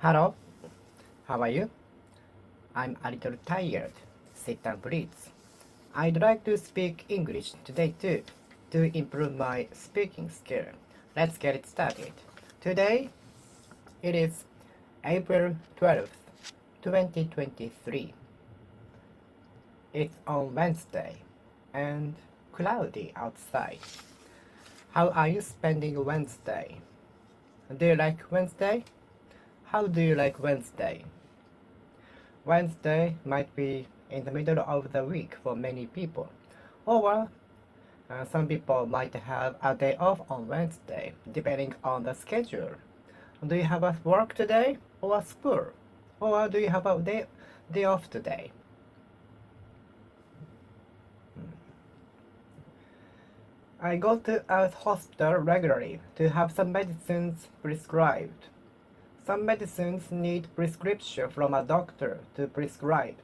Hello, how are you? I'm a little tired. Sit down, please. I'd like to speak English today too, to improve my speaking skill. Let's get it started. Today, it is April 12th, 2023. It's on Wednesday and cloudy outside. How are you spending Wednesday? Do you like Wednesday? How do you like Wednesday? Wednesday might be in the middle of the week for many people, or some people might have a day off on Wednesday, depending on the schedule. Do you have a work today or school? Or do you have a day off today? I go to a hospital regularly to have some medicines prescribed. Some medicines need prescription from a doctor to prescribe.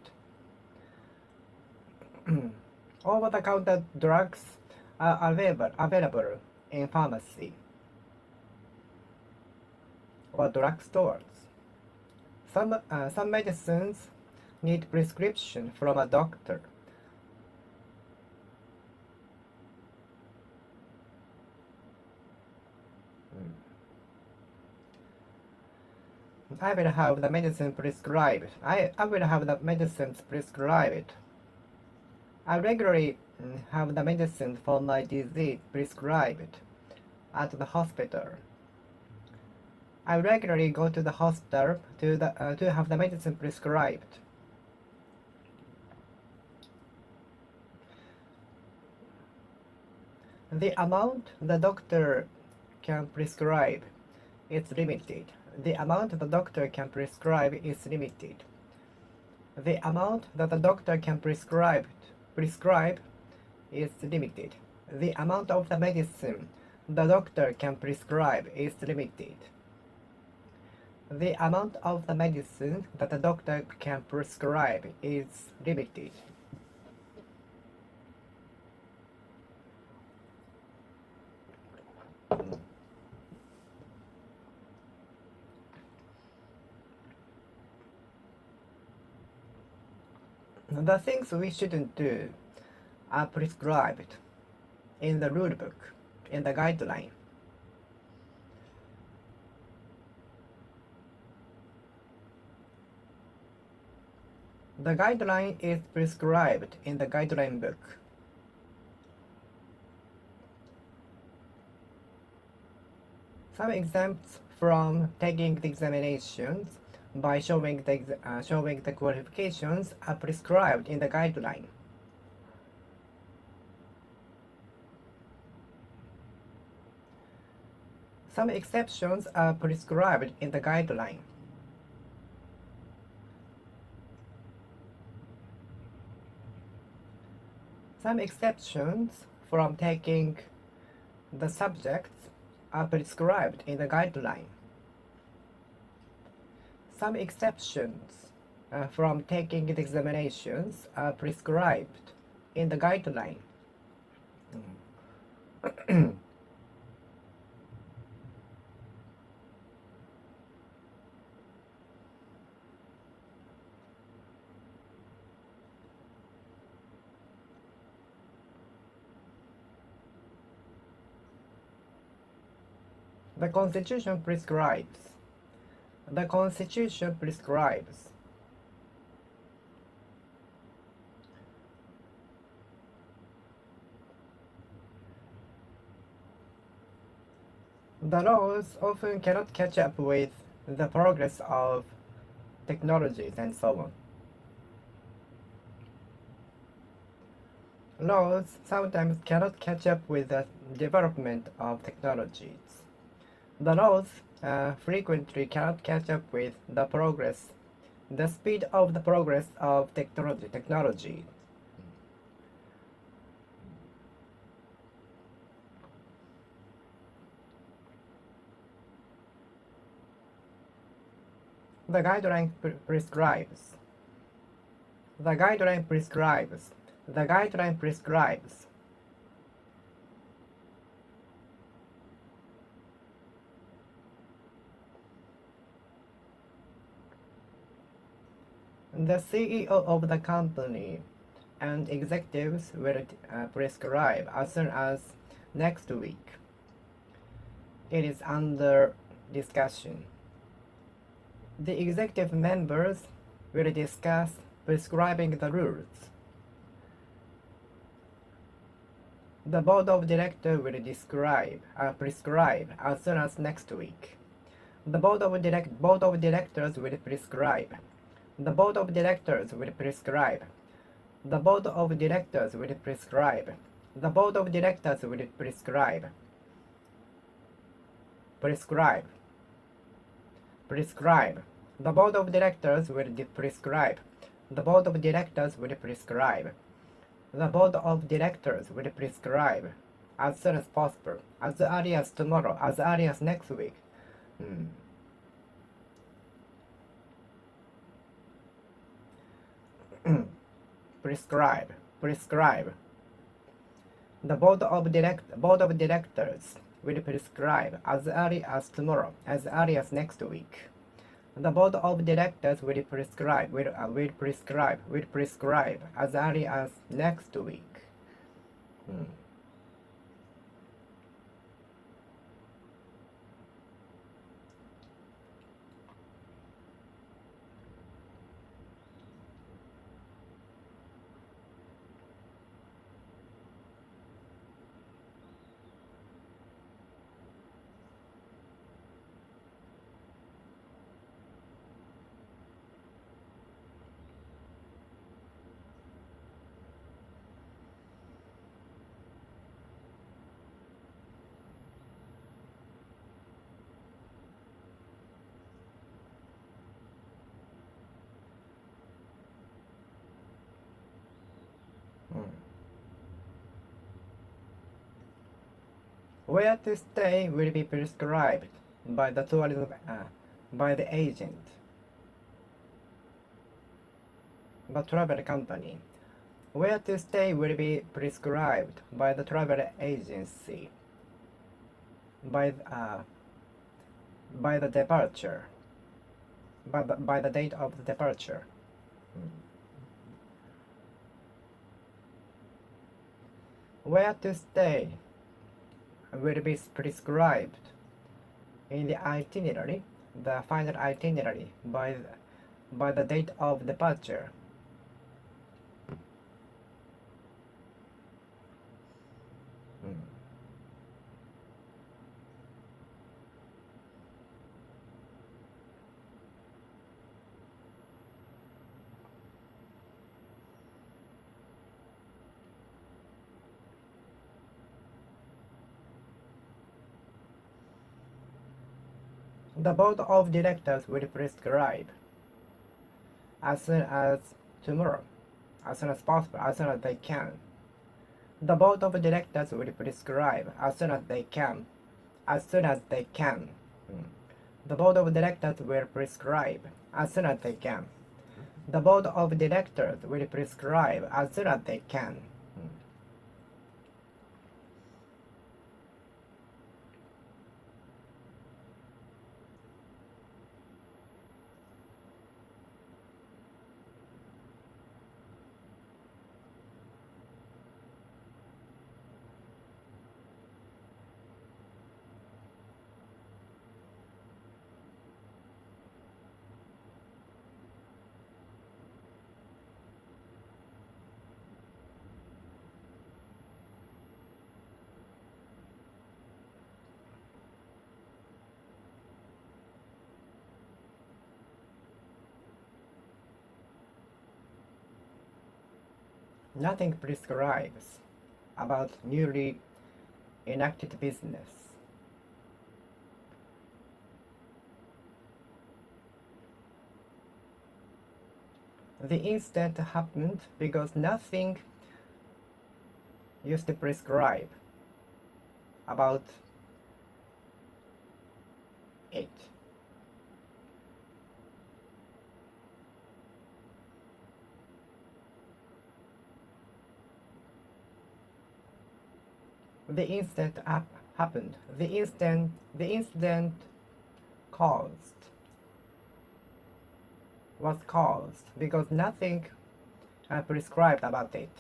Over-the-counter drugs are available in pharmacy or drugstores. Some medicines need prescription from a doctor. I will have the medicine prescribed. I will have the medicines prescribed. I regularly have the medicine for my disease prescribed at the hospital. I regularly go to the hospital to have the medicine prescribed. The amount the doctor can prescribe is limited. The amount the doctor can prescribe is limited. The amount that the doctor can prescribe is limited. The amount of the medicine the doctor can prescribe is limited. The amount of the medicine that the doctor can prescribe is limited. The things we shouldn't do are prescribed in the rule book, in the guideline. The guideline is prescribed in the guideline book. Some exempts from taking the examinations by showing the qualifications are prescribed in the guideline. Some exceptions are prescribed in the guideline. Some exceptions from taking the subjects are prescribed in the guideline. Some exceptions from taking the examinations are prescribed in the guideline. The Constitution prescribes. The Constitution prescribes. The laws often cannot catch up with the progress of technologies and so on. Laws sometimes cannot catch up with the development of technologies. The laws frequently cannot catch up with the speed of the progress of technology. The guideline prescribes. The guideline prescribes. The guideline prescribes. The CEO of the company and executives will prescribe as soon as next week. It is under discussion. The executive members will discuss prescribing the rules. The board of directors will prescribe as soon as next week. The board of directors will prescribe. The board of directors will prescribe. The board of directors will prescribe. The board of directors will prescribe. Prescribe. Prescribe. The board of directors will prescribe. The board of directors will prescribe. The board of directors will prescribe as soon as possible, as early as tomorrow, as early as next week. Prescribe. Prescribe. The board of directors will prescribe as early as tomorrow, as early as next week. The board of directors will prescribe as early as next week. Where to stay will be prescribed by the by the agent, the travel company. Where to stay will be prescribed by the travel agency, by the departure, by the date of the departure. Where to stay will be prescribed in the itinerary, the final itinerary, by the date of departure. The board of directors will prescribe as soon as tomorrow, as soon as possible, as soon as they can. The board of directors will prescribe as soon as they can, as soon as they can. The board of directors will prescribe as soon as they can. The board of directors will prescribe as soon as they can. Nothing prescribes about newly enacted business. The incident happened because nothing used to prescribe about it. The incident happened. The incident caused was caused because nothing prescribed about it.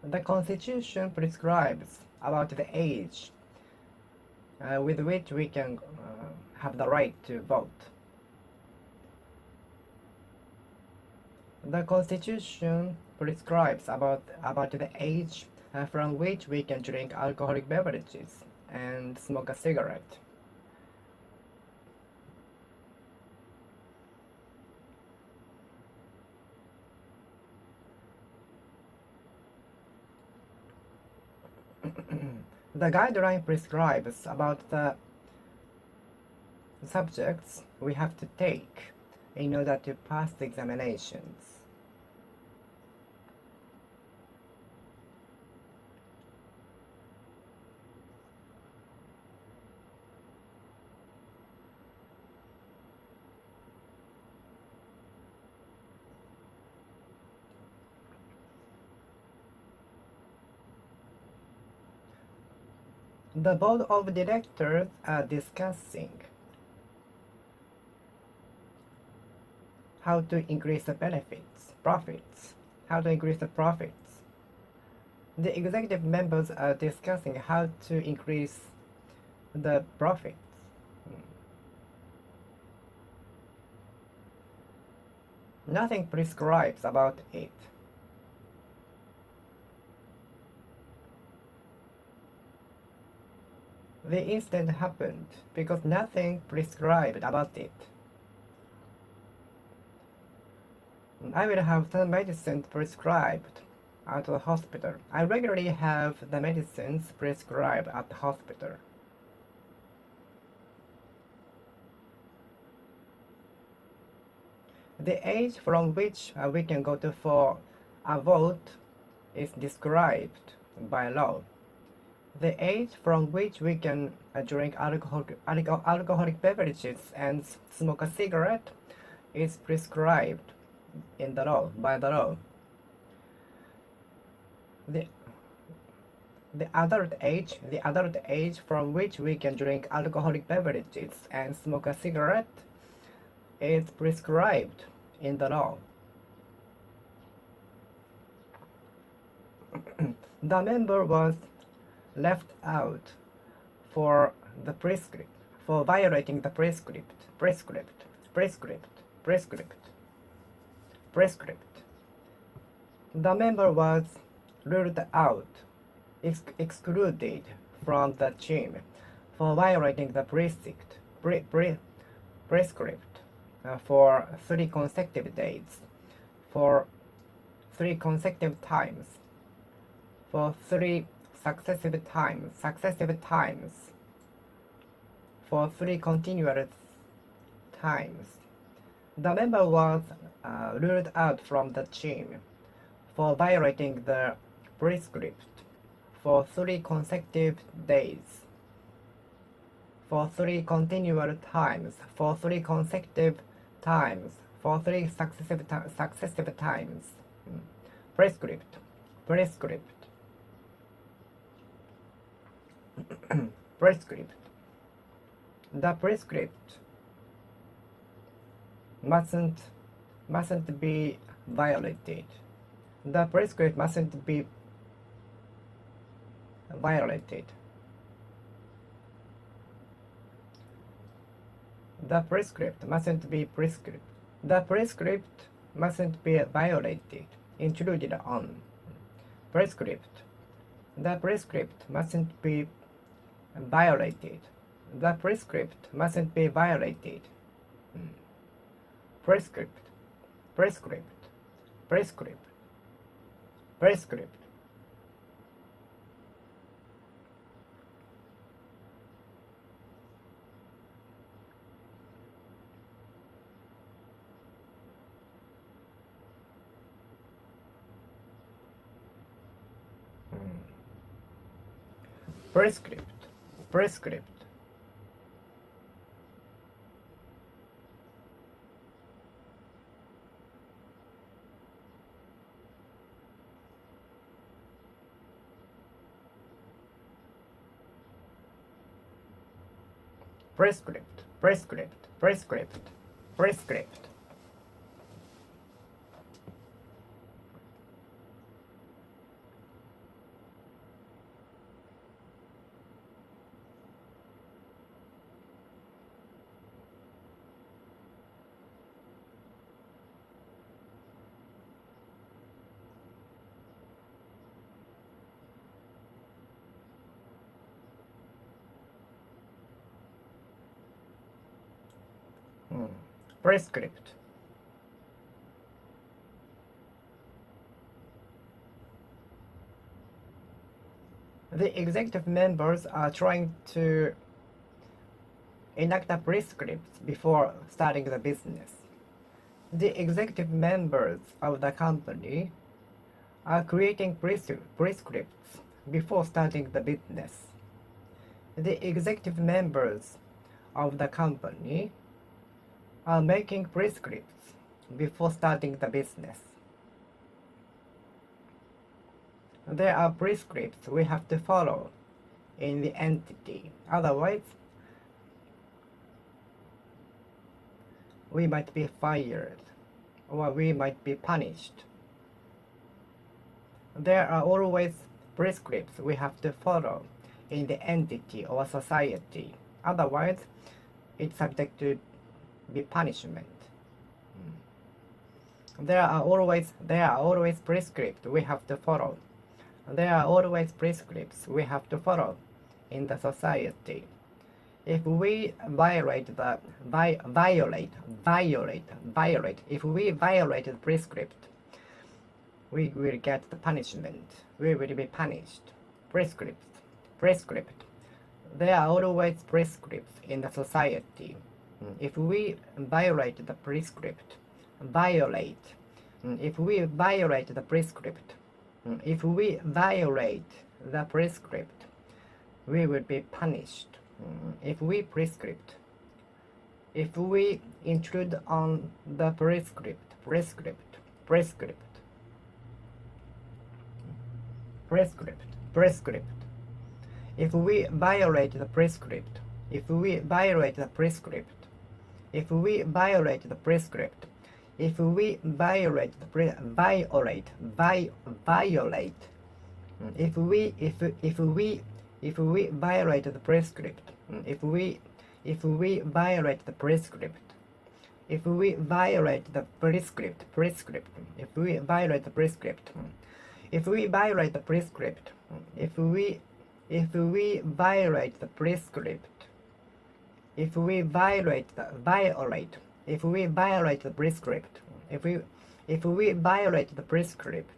The Constitution prescribes about the age with which we can have the right to vote. The Constitution prescribes about the age from which we can drink alcoholic beverages and smoke a cigarette. The guideline prescribes about the subjects we have to take in order to pass the examinations. The board of directors are discussing how to increase the profits, how to increase the profits. The executive members are discussing how to increase the profits. Nothing prescribes about it. The incident happened because nothing prescribed about it. I will have some medicines prescribed at the hospital. I regularly have the medicines prescribed at the hospital. The age from which we can go to for a vote is described by law. The age from which we can drink alcoholic beverages and smoke a cigarette is prescribed in the law, by the law. The adult age from which we can drink alcoholic beverages and smoke a cigarette is prescribed in the law. The member was left out for violating the prescript. The member was ruled out, excluded from the team for violating the prescript for 3 consecutive days, for 3 consecutive times, for 3 successive times, for 3 continuous times. The member was ruled out from the team for violating the prescript for 3 consecutive days, for 3 continual times, for 3 consecutive times, for 3 successive times. Prescript. Prescript. The prescript mustn't be violated. The prescript mustn't be violated. The prescript mustn't be prescript. The prescript mustn't be violated. Intruded on. Prescript. The prescript mustn't be violated. The prescript mustn't be violated. Prescript. Prescript. prescript, prescript, prescript, prescript. Prescript. The executive members are trying to enact a prescript before starting the business. The executive members of the company are creating prescripts before starting the business. The executive members of the company are making prescripts before starting the business. There are prescripts we have to follow in the entity. Otherwise, we might be fired or we might be punished. There are always prescripts we have to follow in the entity or society. Otherwise, it's subject to be punishment. There are always prescripts we have to follow. There are always prescripts we have to follow in the society. If we violate the if we violate the prescript, we will get the punishment. We will be punished. Prescript. There are always prescripts in the society. If we violate the prescript, if we violate the prescript, if we violate the prescript, we will be punished. If we intrude on the prescript, if we violate the prescript, if we violate the prescript, if we violate the prescript, if we violate the violate, if we violate the prescript, if we violate the prescript, if we violate the prescript, if we violate the prescript, if we violate the prescript, if we violate the prescript, if we violate the if we violate the prescript, if we violate the prescript,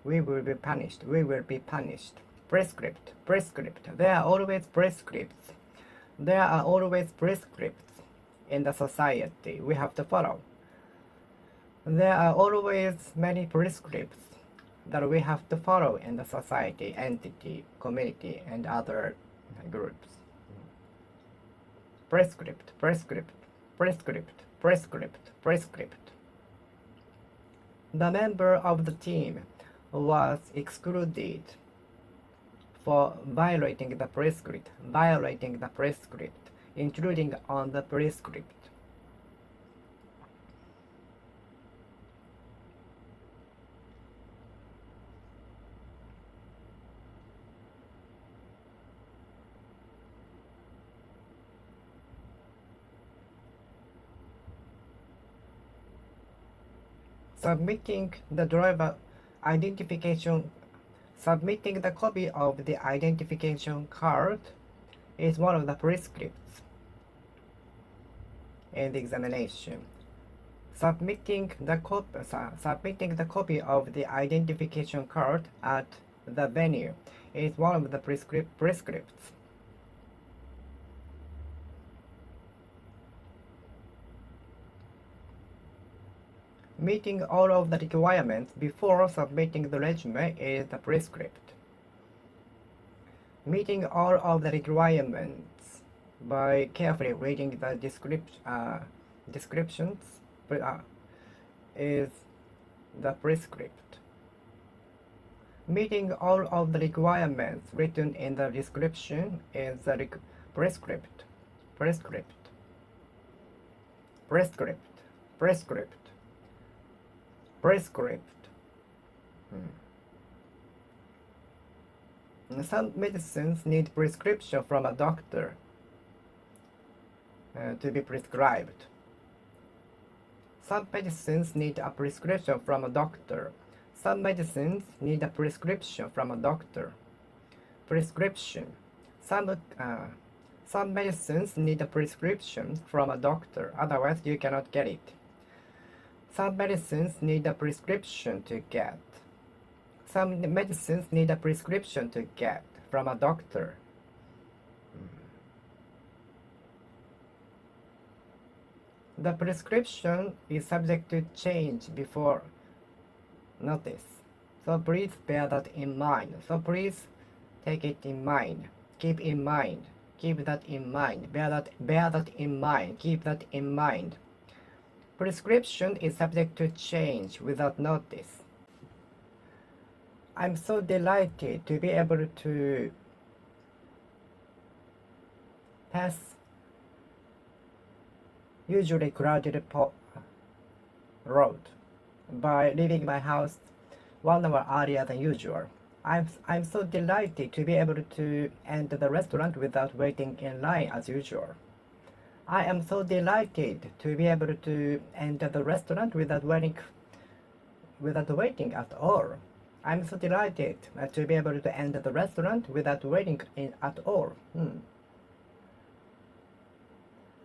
we will be punished. We will be punished. Prescript. There are always prescripts. There are always prescripts in the society we have to follow. There are always many prescripts that we have to follow in the society, entity, community, and other groups. Prescript. The member of the team was excluded for violating the prescript, intruding on the prescript. Submitting the copy of the identification card is one of the prescripts in the examination. Submitting the copy of the identification card at the venue is one of the prescripts. Meeting all of the requirements before submitting the resume is the prescript. Meeting all of the requirements by carefully reading the descriptions is the prescript. Meeting all of the requirements written in the description is the prescript. prescript, prescript, prescript, prescript. Some medicines need prescription from a doctor to be prescribed. Some medicines need a prescription from a doctor. Some medicines need a prescription from a doctor. Prescription. Some medicines need a prescription from a doctor, otherwise you cannot get it. Some medicines need a prescription to get. Some medicines need a prescription to get from a doctor. The prescription is subject to change before notice. So please bear that in mind. So please take it in mind. Keep in mind. Keep that in mind. Bear that in mind. Keep that in mind. Prescription is subject to change without notice. I'm so delighted to be able to pass usually crowded road by leaving my house 1 hour earlier than usual. I'm so delighted to be able to enter the restaurant without waiting in line as usual. I am so delighted to be able to enter the restaurant without waiting at all. I'm so delighted to be able to enter the restaurant without waiting at all.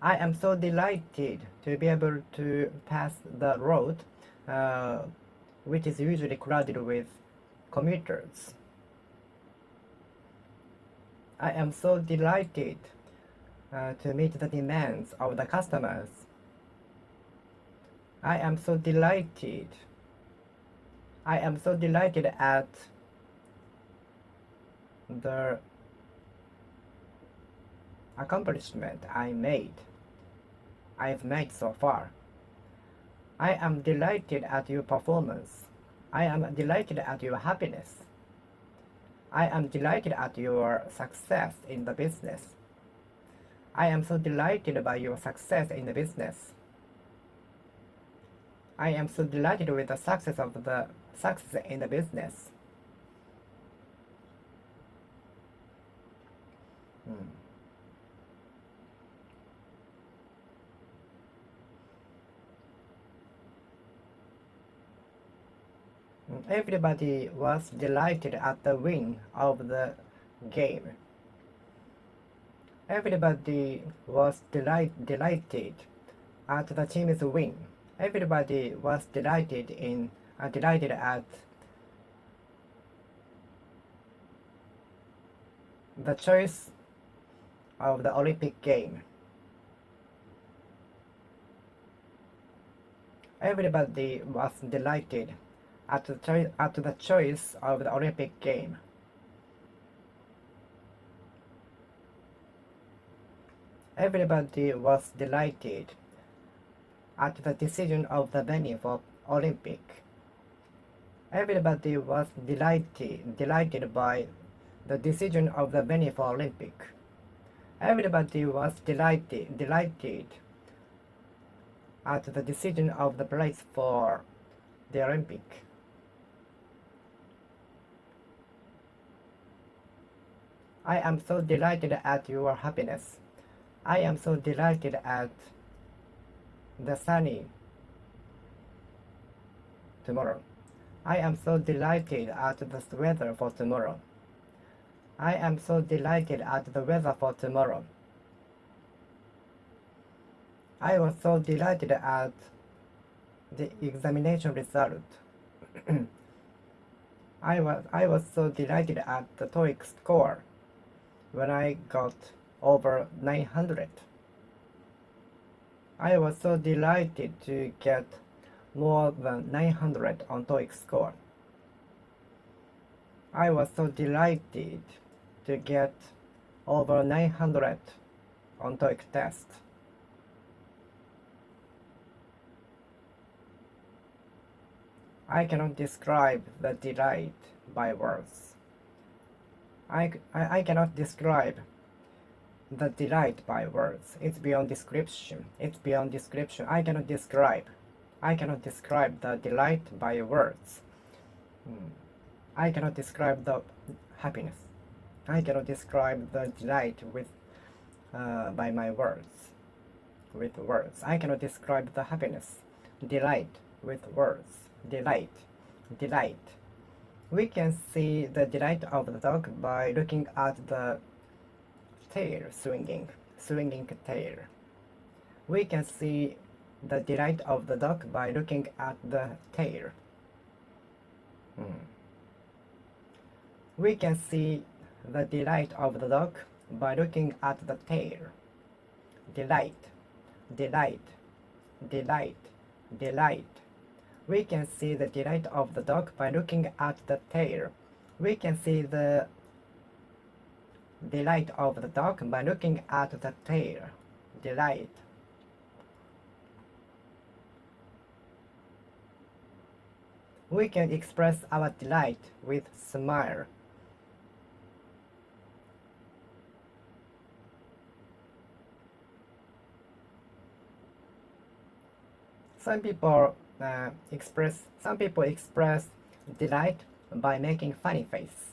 I am so delighted to be able to pass the road, which is usually crowded with commuters. I am so delighted to meet the demands of the customers. I am so delighted at the accomplishment I've made so far. I am delighted at your performance. I am delighted at your happiness. I am delighted at your success in the business. I am so delighted by your success in the business. I am so delighted with the success in the business. Everybody was delighted at the win of the game. Everybody was delighted at the team's win. Everybody was delighted at the choice of the Olympic game. Everybody was delighted at the choice of the Olympic game. Everybody was delighted at the decision of the venue for Olympic. Everybody was delighted by the decision of the venue for Olympic. Everybody was delighted at the decision of the place for the Olympic. I am so delighted at your happiness. I am so delighted at the sunny tomorrow. I am so delighted at the weather for tomorrow. I am so delighted at the weather for tomorrow. I was so delighted at the examination result. I was so delighted at the TOEIC score when I got over 900. I was so delighted to get more than 900 on TOEIC score. I was so delighted to get over 900 on TOEIC test. I cannot describe the delight by words. I cannot describe the delight by words. It's beyond description. It's beyond description. I cannot describe. I cannot describe the delight by words. I cannot describe the happiness. I cannot describe the delight with by my words. With words. I cannot describe the happiness. Delight with words. Delight. Delight. We can see the delight of the dog by looking at the tail swinging tail. We can see the delight of the dog by looking at the tail. We can see the delight of the dog by looking at the tail. Delight, delight, delight, delight. We can see the delight of the dog by looking at the tail. We can see the delight of the dog by looking at the tail. Delight. We can express our delight with smile. Some people express delight by making funny face.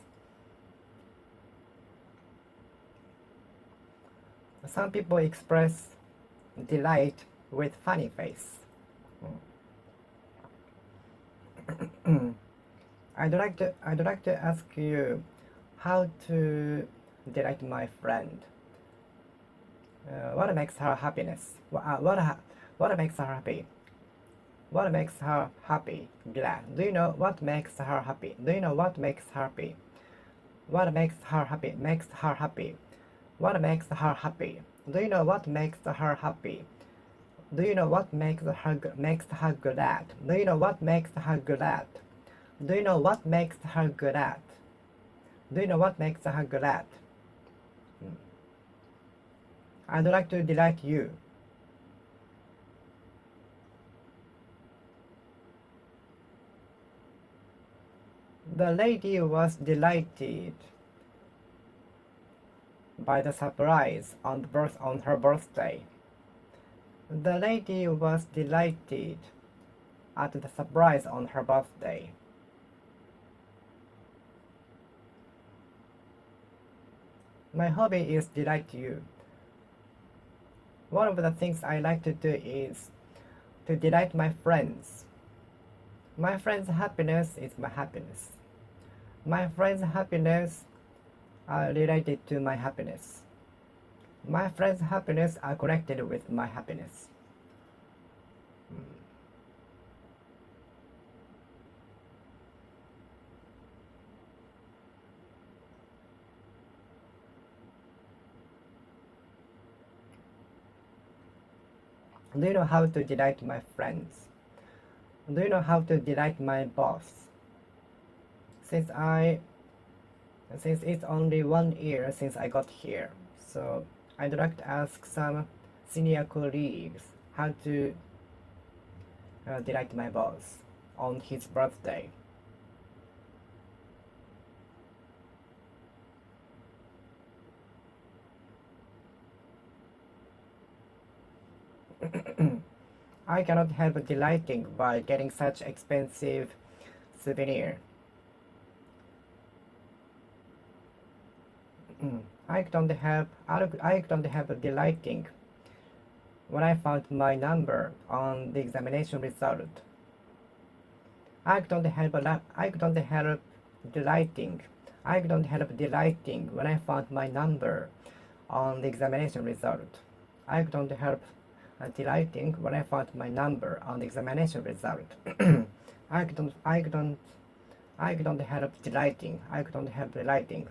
Some people express delight with funny face. I'd like to ask you how to delight my friend. What makes her happiness? What makes her happy? What makes her happy? Glad. Do you know what makes her happy? Do you know what makes her happy? What makes her happy? Makes her happy. What makes her happy? Do you know what makes her happy? Do you know what makes her glad? Do you know what makes her glad? Do you know what makes her glad? Do you know what makes her glad? I'd like to delight you. The lady was delighted by the surprise on her birthday. The lady was delighted at the surprise on her birthday. My hobby is delight you. One of the things I like to do is to delight my friends. My friend's happiness is my happiness. My friend's happiness are related to my happiness. My friend's happiness are connected with my happiness. Do you know how to delight my friends? Do you know how to delight my boss? Since it's only 1 year since I got here, so I'd like to ask some senior colleagues how to delight my boss on his birthday. I cannot help delighting by getting such expensive souvenir. I don't have delighting when I found my number on the examination result. I don't help delighting. I don't help delighting when I found my number on the examination result. I don't help delighting when I found my number on the examination result. I don't help delighting. I don't help delighting.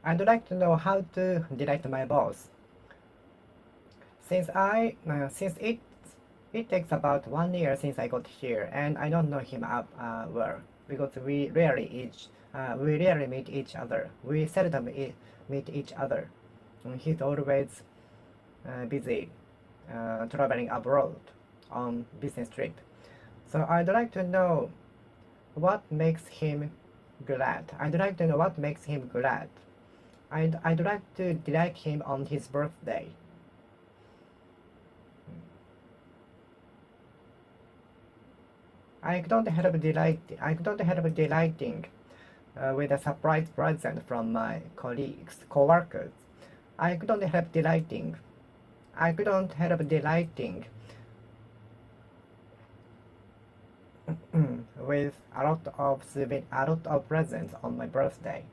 I'd like to know how to delight my boss. Since it takes about 1 year since I got here, and I don't know him well because we rarely meet each other. We seldom meet each other. He's always busy traveling abroad on business trip. So I'd like to know what makes him glad. I'd like to know what makes him glad. I'd like to delight him on his birthday. I couldn't help delighting with a surprise present from my coworkers. I couldn't help delighting. I couldn't help delighting with a lot of presents on my birthday.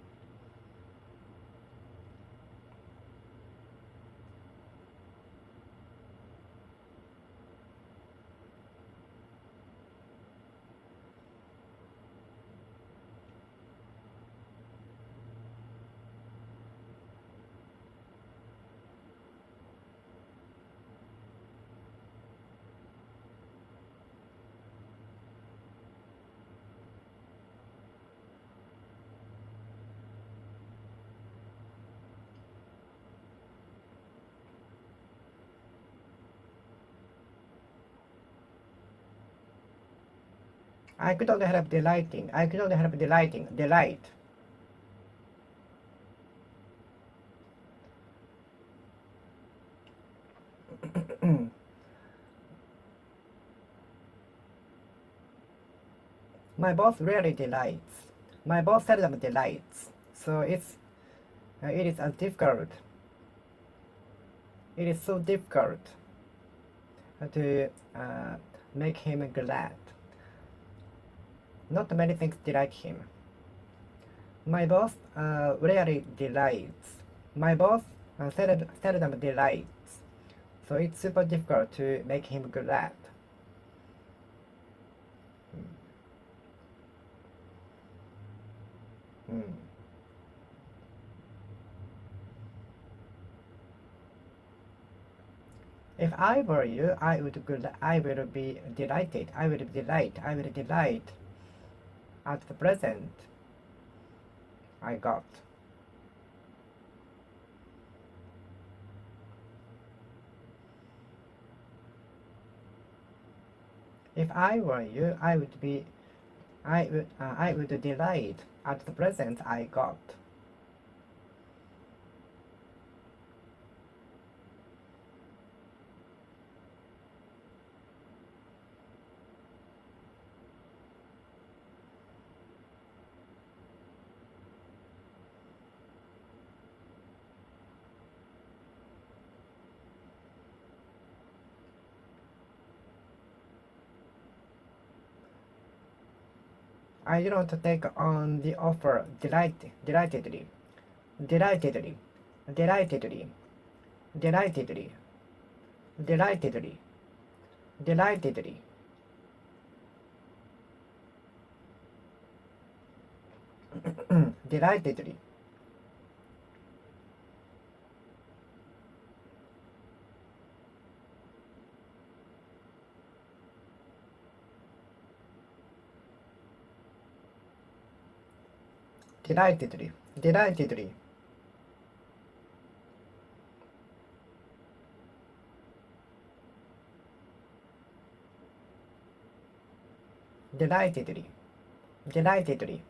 I couldn't help delighting. I couldn't help delighting. Delight. My boss rarely delights. My boss seldom delights. So it is difficult. It is so difficult to make him glad. Not many things delight him. My boss rarely delights. My boss seldom delights. So it's super difficult to make him glad. Hmm. If I were you, I will be delighted. I will delight at the present I got. If I were you, I would delight at the present I got. I didn't take on the offer delightedly, delightedly, delightedly, delightedly, delightedly, delightedly, delightedly, delightedly, delightedly, delightedly, delightedly.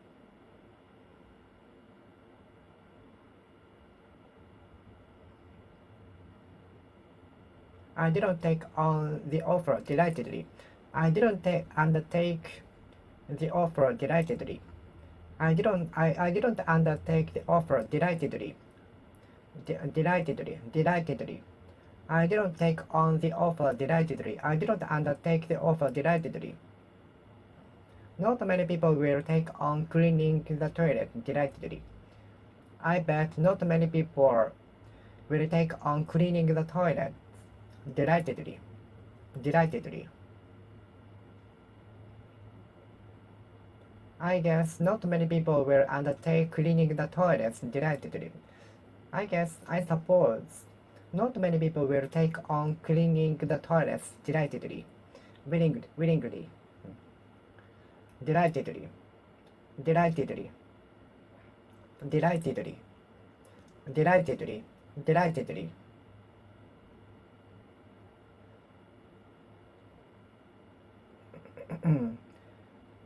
I didn't take on the offer delightedly. I didn't undertake the offer delightedly. I didn't undertake the offer delightedly. Delightedly. I didn't take on the offer delightedly. I didn't undertake the offer delightedly. Not many people will take on cleaning the toilet delightedly. I bet not many people will take on cleaning the toilet delightedly. Delightedly. I guess not many people will undertake cleaning the toilets delightedly. I suppose not many people will take on cleaning the toilets delightedly. Willingly. Delightedly. Delightedly. Delightedly. Delightedly. Delightedly.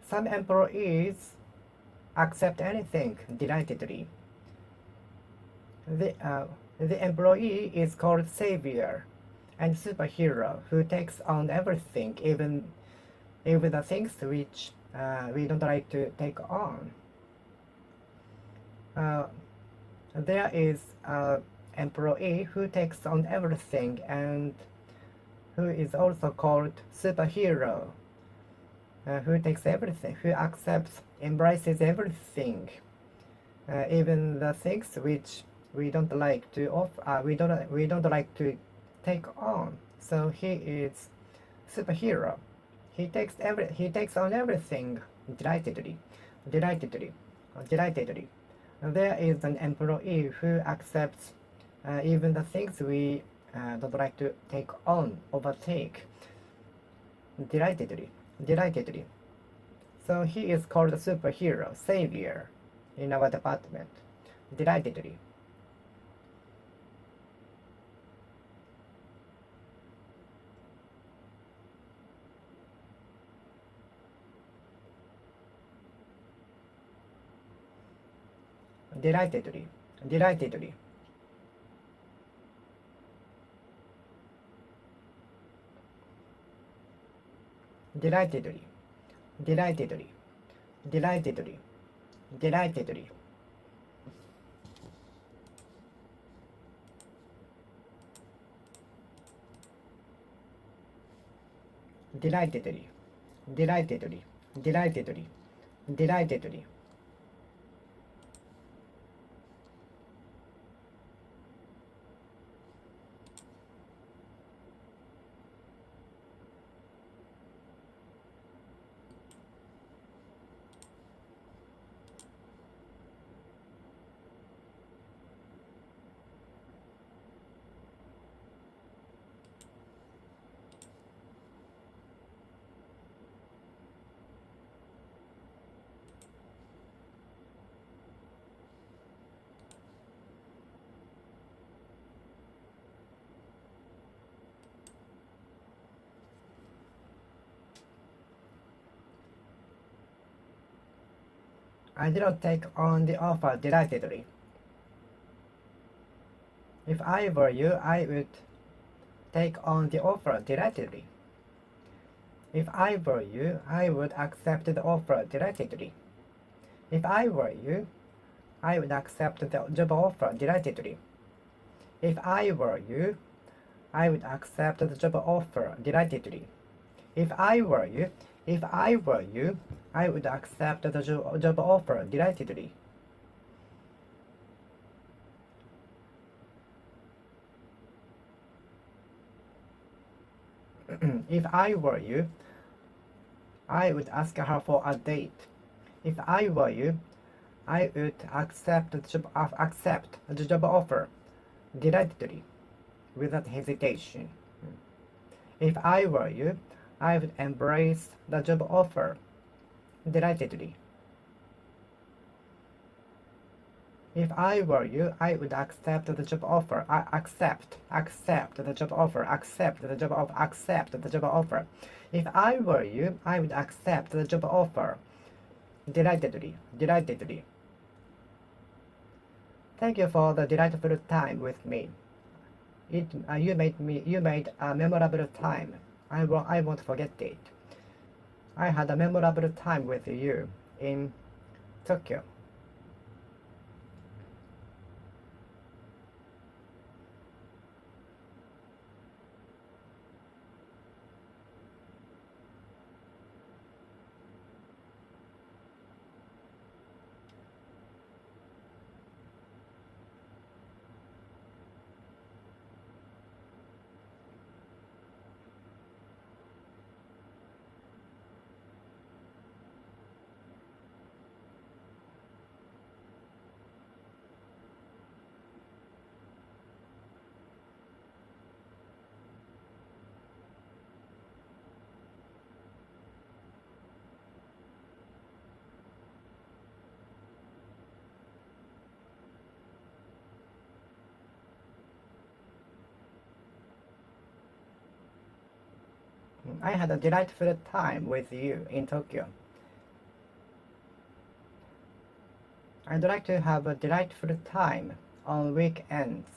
Some employees accept anything delightedly. The employee is called savior and superhero who takes on everything, even the things which we don't like to take on. There is an employee who takes on everything and who is also called superhero, who takes everything, who accepts, embraces everything, even the things which we don't like to we don't like to take on. So he is superhero. He takes on everything delightedly, delightedly, delightedly. There is an employee who accepts even the things we don't like to take on, overtake, delightedly, delightedly. So he is called a superhero, savior, in our department, delightedly. Delightedly, delightedly. Delightedly, delightedly, delightedly, delightedly. Delightedly, delightedly, delightedly, delightedly. I did not take on the offer delightedly. If I were you, I would take on the offer delightedly. If I were you, I would accept the offer delightedly. If I were you, I would accept the job offer delightedly. If I were you, I would accept the job offer delightedly. If I were you, if I were you, I would accept the job offer delightedly. If I were you, I would ask her for a date. If I were you, I would accept the job offer delightedly, without hesitation. If I were you, I would embrace the job offer delightedly. If I were you, I would accept the job offer. Accept the job offer. Accept the job offer. Accept the job offer. If I were you, I would accept the job offer delightedly. Delightedly. Thank you for the delightful time with me. You made a memorable time. I won't forget it. I had a memorable time with you in Tokyo. I had a delightful time with you in Tokyo. I'd like to have a delightful time on weekends.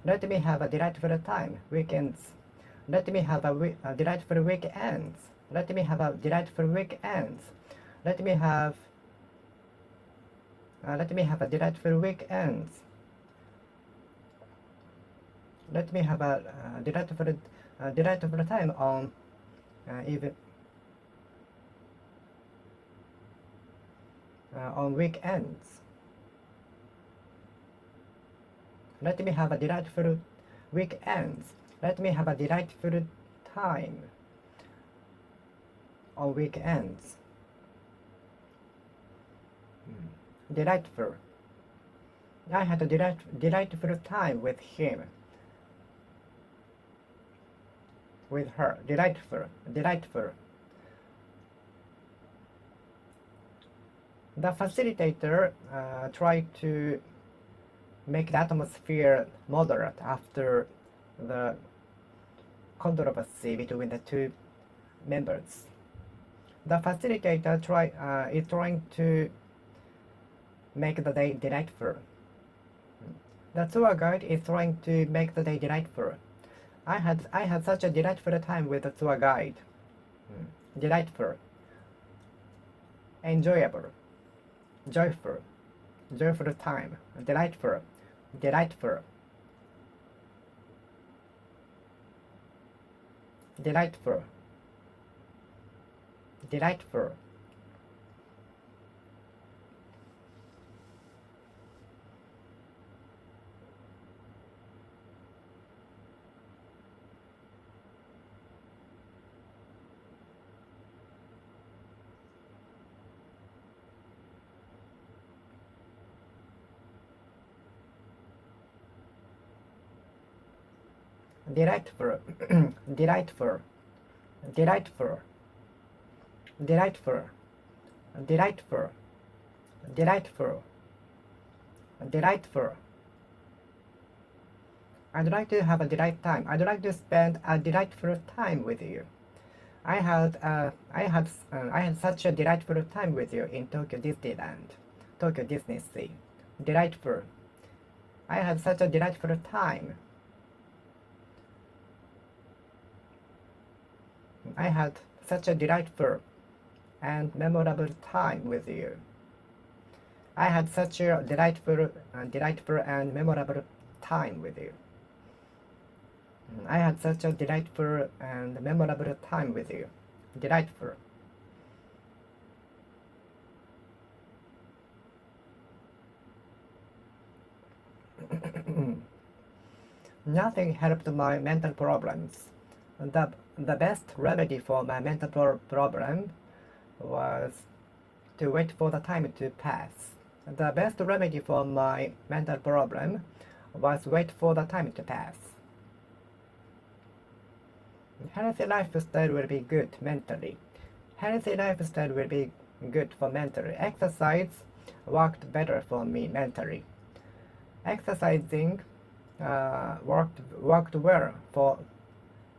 Let me have a delightful time. Weekends. Let me have a delightful weekends. Let me have a delightful weekends. Let me have a delightful weekends. Let me have a delightful time on even on weekends. Let me have a delightful weekends. Let me have a delightful time on weekends. Delightful. I had a delightful time with him. With her. Delightful. The facilitator tried to make the atmosphere moderate after the controversy between the two members. The facilitator is trying to make the day delightful. The tour guide is trying to make the day delightful. I had such a delightful time with the tour guide. Delightful. Enjoyable. Joyful. Joyful time. Delightful. Delightful. Delightful. Delightful. Delightful. Delightful. Delightful. Delightful. Delightful. Delightful. Delightful. I'd like to have a delightful time. I'd like to spend a delightful time with you. I had such a delightful time with you in Tokyo Disneyland, Tokyo Disney Sea. Delightful. I had such a delightful time. I had such a delightful and memorable time with you. I had such a delightful and memorable time with you. I had such a delightful and memorable time with you. Delightful. Nothing helped my mental problems. The best remedy for my mental problem was to wait for the time to pass. The best remedy for my mental problem was wait for the time to pass. Healthy lifestyle will be good mentally. Healthy lifestyle will be good for mentally. Exercise worked better for me mentally. Exercising worked well for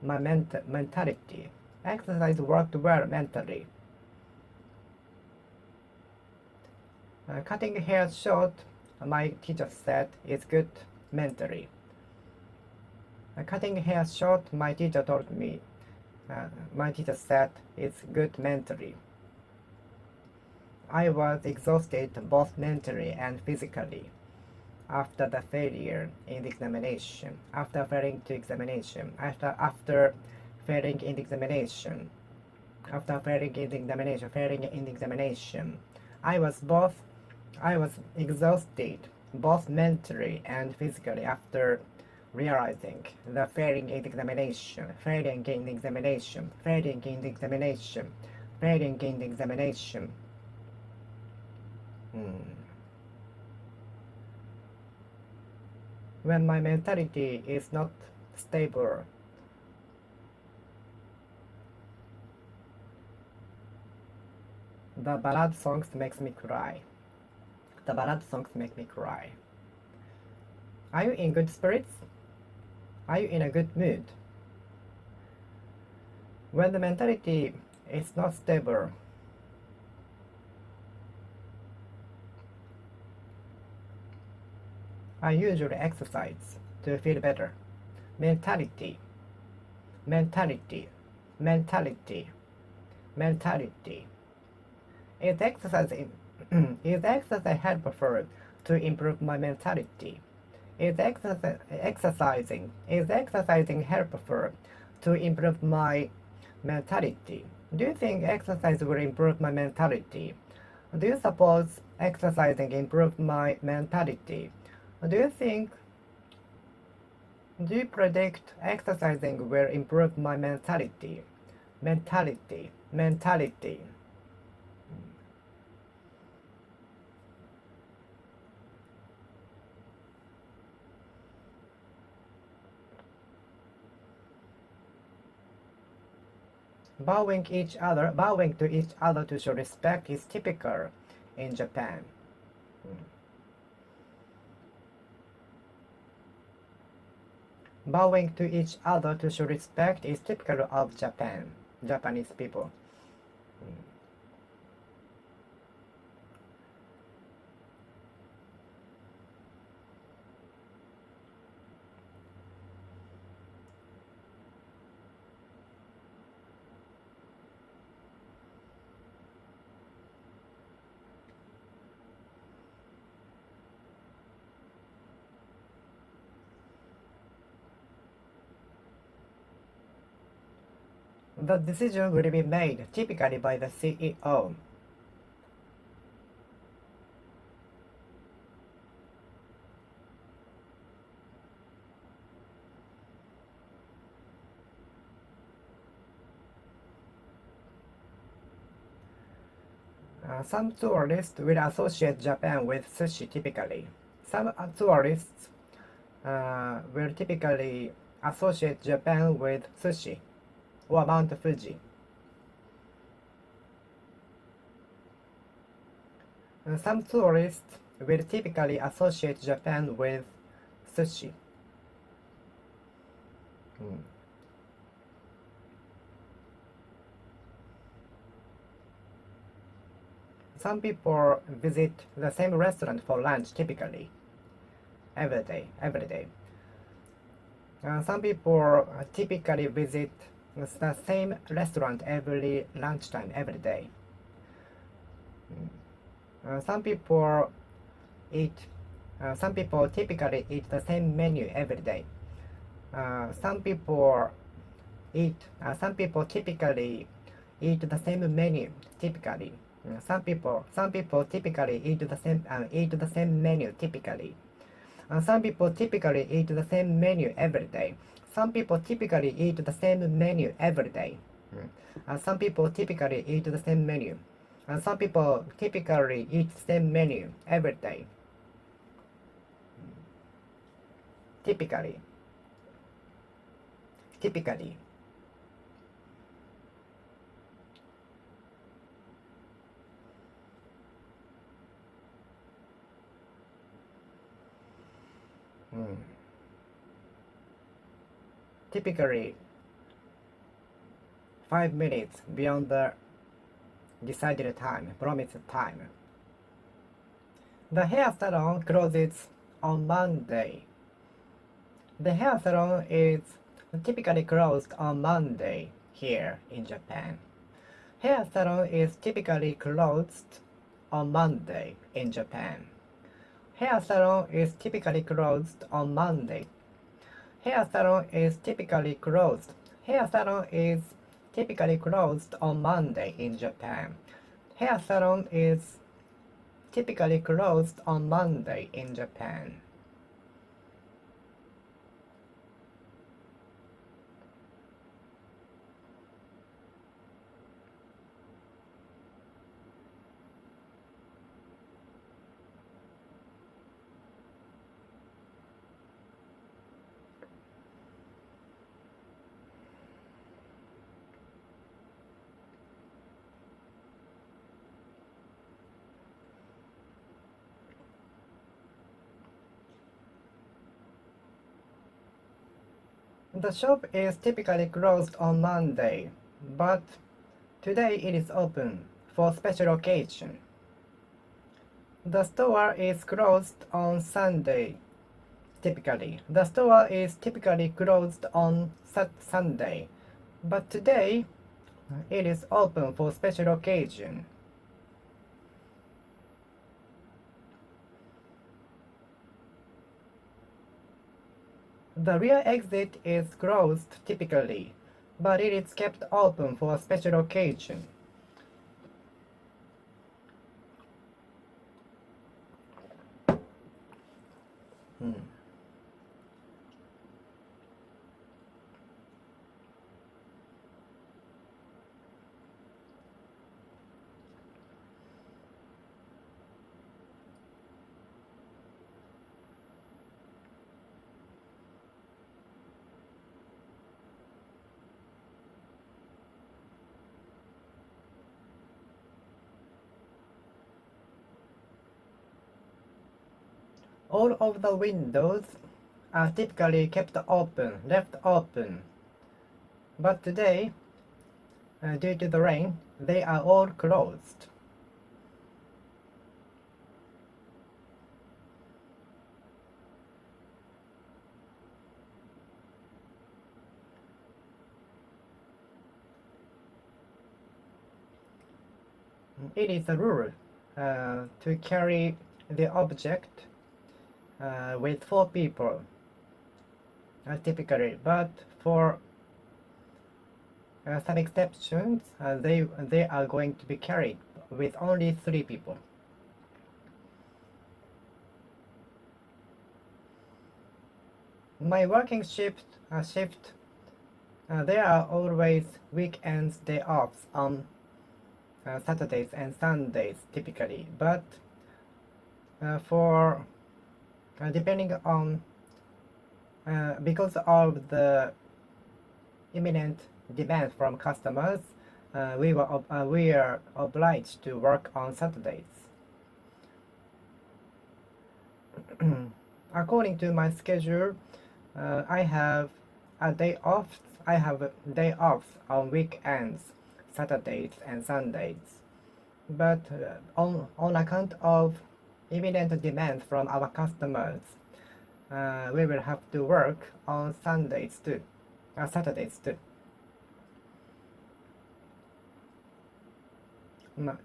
my mentality. Exercise worked well mentally. Cutting hair short, my teacher said, is good mentally. Cutting hair short, my teacher told me, my teacher said, it's good mentally. I was exhausted both mentally and physically after the failure in the examination, after failing in examination, I was exhausted both mentally and physically after realizing the failing in the examination. When my mentality is not stable, the ballad songs makes me cry. Are you in good spirits? Are you in a good mood? When the mentality is not stable, I usually exercise to feel better. Mentality, mentality, mentality, mentality. Is exercising is exercise helpful to improve my mentality? Is exercising helpful to improve my mentality? Do you think exercise will improve my mentality? Do you suppose exercising improve my mentality? Do you think do you predict exercising will improve my mentality? Mentality, mentality. Bowing to each other to show respect is typical in Japan. Bowing to each other to show respect is typical of Japanese people. The decision will be made typically by the CEO. Some tourists will associate Japan with sushi typically. Some tourists will typically associate Japan with sushi or Mount Fuji. Some tourists will typically associate Japan with sushi. Some people visit the same restaurant for lunch typically, every day. Some people typically visit the same restaurant every lunchtime every day. Some people typically eat the same menu every day. Some people typically eat the same menu typically. Some people typically eat the same menu typically. Some people typically eat the same menu every day. Some people typically eat the same menu every day. Some people typically eat the same menu. Some people typically eat the same menu every day. Typically. Typically 5 minutes beyond the decided time, promised time. The hair salon closes on Monday. The hair salon is typically closed on Monday here in Japan. Hair salon is typically closed on Monday in Japan. Hair salon is typically closed on Monday. Hair salon is typically closed. Hair salon is typically closed on Monday in Japan. Hair salon is typically closed on Monday in Japan. The shop is typically closed on Monday, but today it is open for special occasion. The store is closed on Sunday, Typically, the store is typically closed on Sunday, but today it is open for special occasion. The rear exit is closed typically, but it is kept open for a special occasion. All of the windows are typically kept open, left open, but today, due to the rain, they are all closed. It is a rule to carry the object with 4 people, typically, but for some exceptions, they are going to be carried with only 3 people. My working shift, there are always weekends day offs on Saturdays and Sundays typically, but for depending on because of the imminent demand from customers, we are obliged to work on Saturdays. According to my schedule, I have day offs on weekends, Saturdays and Sundays. But on account of imminent demand from our customers, we will have to work on Saturdays too.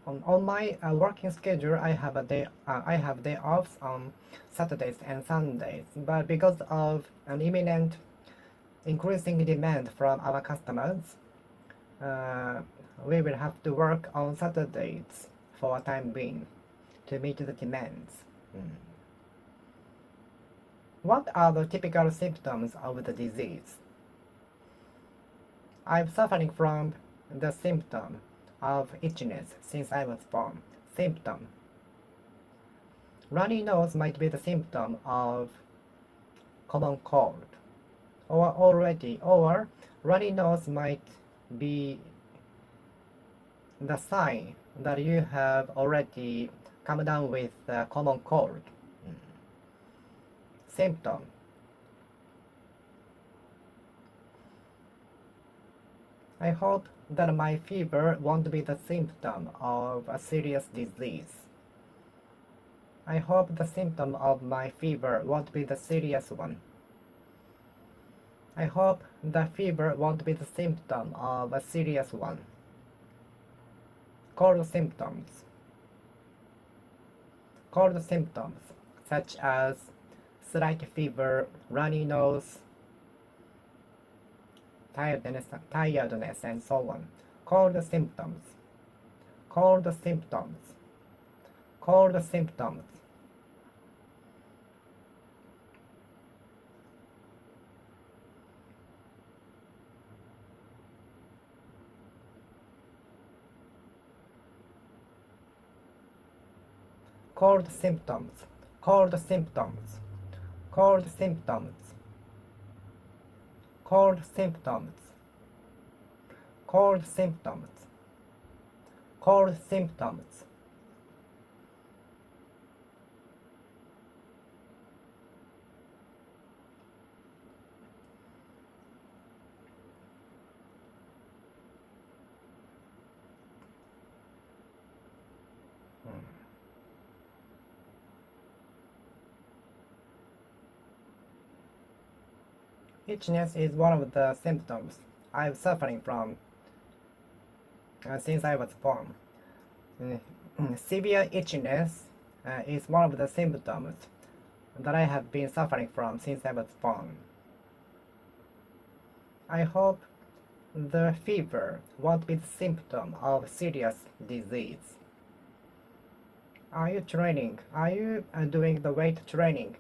On my working schedule, I have day offs on Saturdays and Sundays. But because of an imminent increasing demand from our customers, we will have to work on Saturdays for a time being to meet the demands. What are the typical symptoms of the disease? I'm suffering from the symptom of itchiness since I was born. Symptom. Runny nose might be the symptom of common cold. Or runny nose might be the sign that you have already come down with common cold. Symptom. I hope that my fever won't be the symptom of a serious disease. I hope the symptom of my fever won't be the serious one. I hope the fever won't be the symptom of a serious one. Cold symptoms. Cold symptoms such as slight fever, runny nose, tiredness, and so on. Cold symptoms. Cold symptoms. Cold symptoms. Cold symptoms. Cold symptoms. Cold symptoms. Cold symptoms. Cold symptoms. Cold symptoms. Itchiness is one of the symptoms I'm suffering from since I was born. Severe itchiness is one of the symptoms that I have been suffering from since I was born. I hope the fever won't be the symptom of serious disease. Are you training? Are you doing the weight training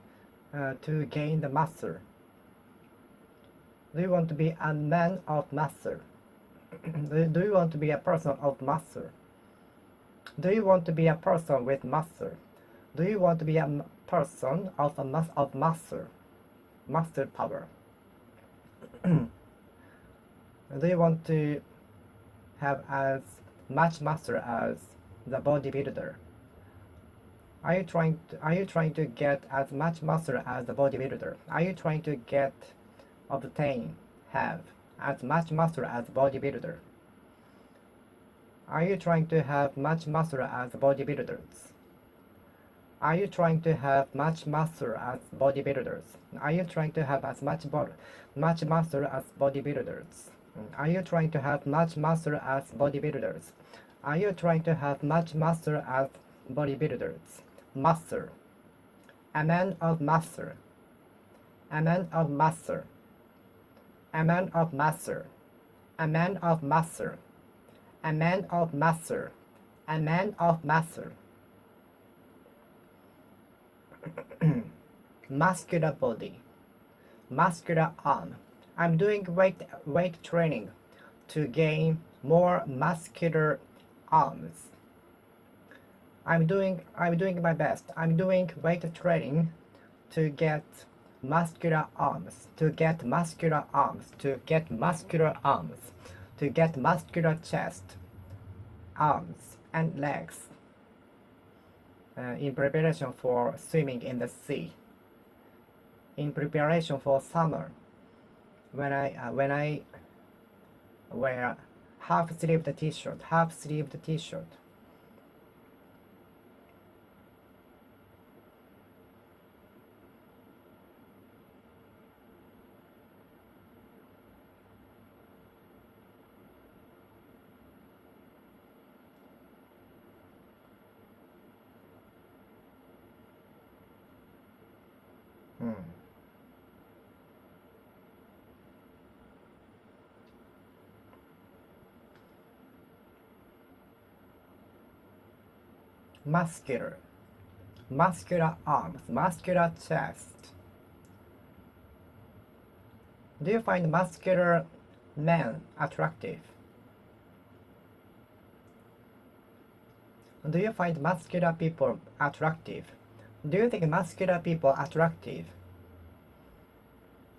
to gain the muscle? Do you want to be a man of muscle? Do you want to be a person of muscle? Do you want to be a person with muscle? Do you want to be a person of muscle? Muscle power. Do you want to have as much muscle as the bodybuilder? Are you trying to get as much muscle as the bodybuilder? Are you trying to have as much muscle as bodybuilder? Are you trying to have much muscle as bodybuilders? Are you trying to have much muscle as bodybuilders? Are you trying to have as much muscle as bodybuilders? Are you trying to have much muscle as bodybuilders? Are you trying to have much muscle as bodybuilders? Muscle. A man of muscle. A man of muscle. A man of muscle. A man of muscle. A man of muscle. A man of muscle. Muscular body. Muscular arm. I'm doing weight training to gain more muscular arms. I'm doing my best. I'm doing weight training to get muscular arms, to get muscular arms, to get muscular arms, to get muscular chest, arms, and legs in preparation for swimming in the sea, in preparation for summer, when I wear half-sleeved t-shirt. Muscular arms, muscular chest. Do you find muscular men attractive? Do you find muscular people attractive? Do you think muscular people attractive?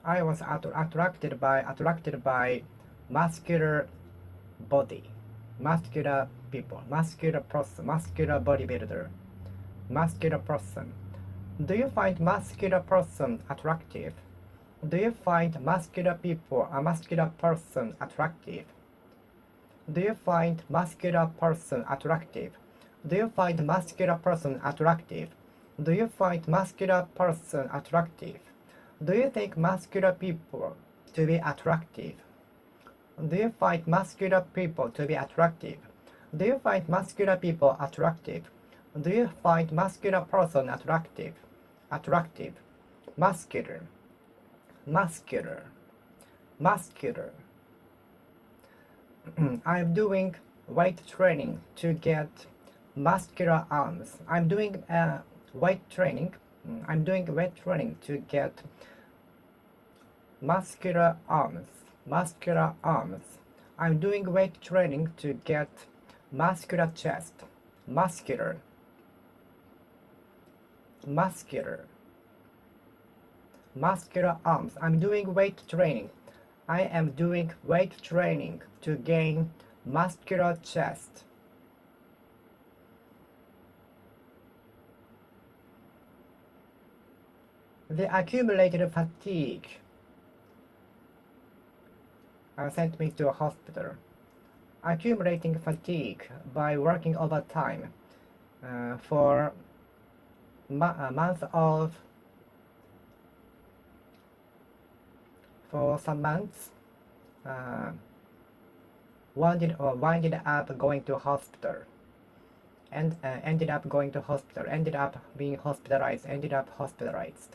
I was attracted by muscular body, muscular people, muscular person, muscular bodybuilder, muscular person. Do you find muscular person attractive? Do you find muscular people, a muscular person attractive? Do you find muscular person attractive? Do you find muscular person attractive? Do you find muscular person attractive? Do you think muscular people to be attractive? Do you find muscular people to be attractive? Do you find muscular people attractive? Do you find muscular person attractive? Attractive. Muscular. Muscular. Muscular. I'm doing weight training to get muscular arms. I'm doing weight training to get muscular arms. Muscular arms. I'm doing weight training to get muscular chest. Muscular. Muscular. Muscular arms. I'm doing weight training. I am doing weight training to gain muscular chest. The accumulated fatigue sent me to a hospital. Accumulating fatigue by working overtime for a month of for some months. Winded up going to hospital, and ended up going to hospital, ended up being hospitalized, ended up hospitalized.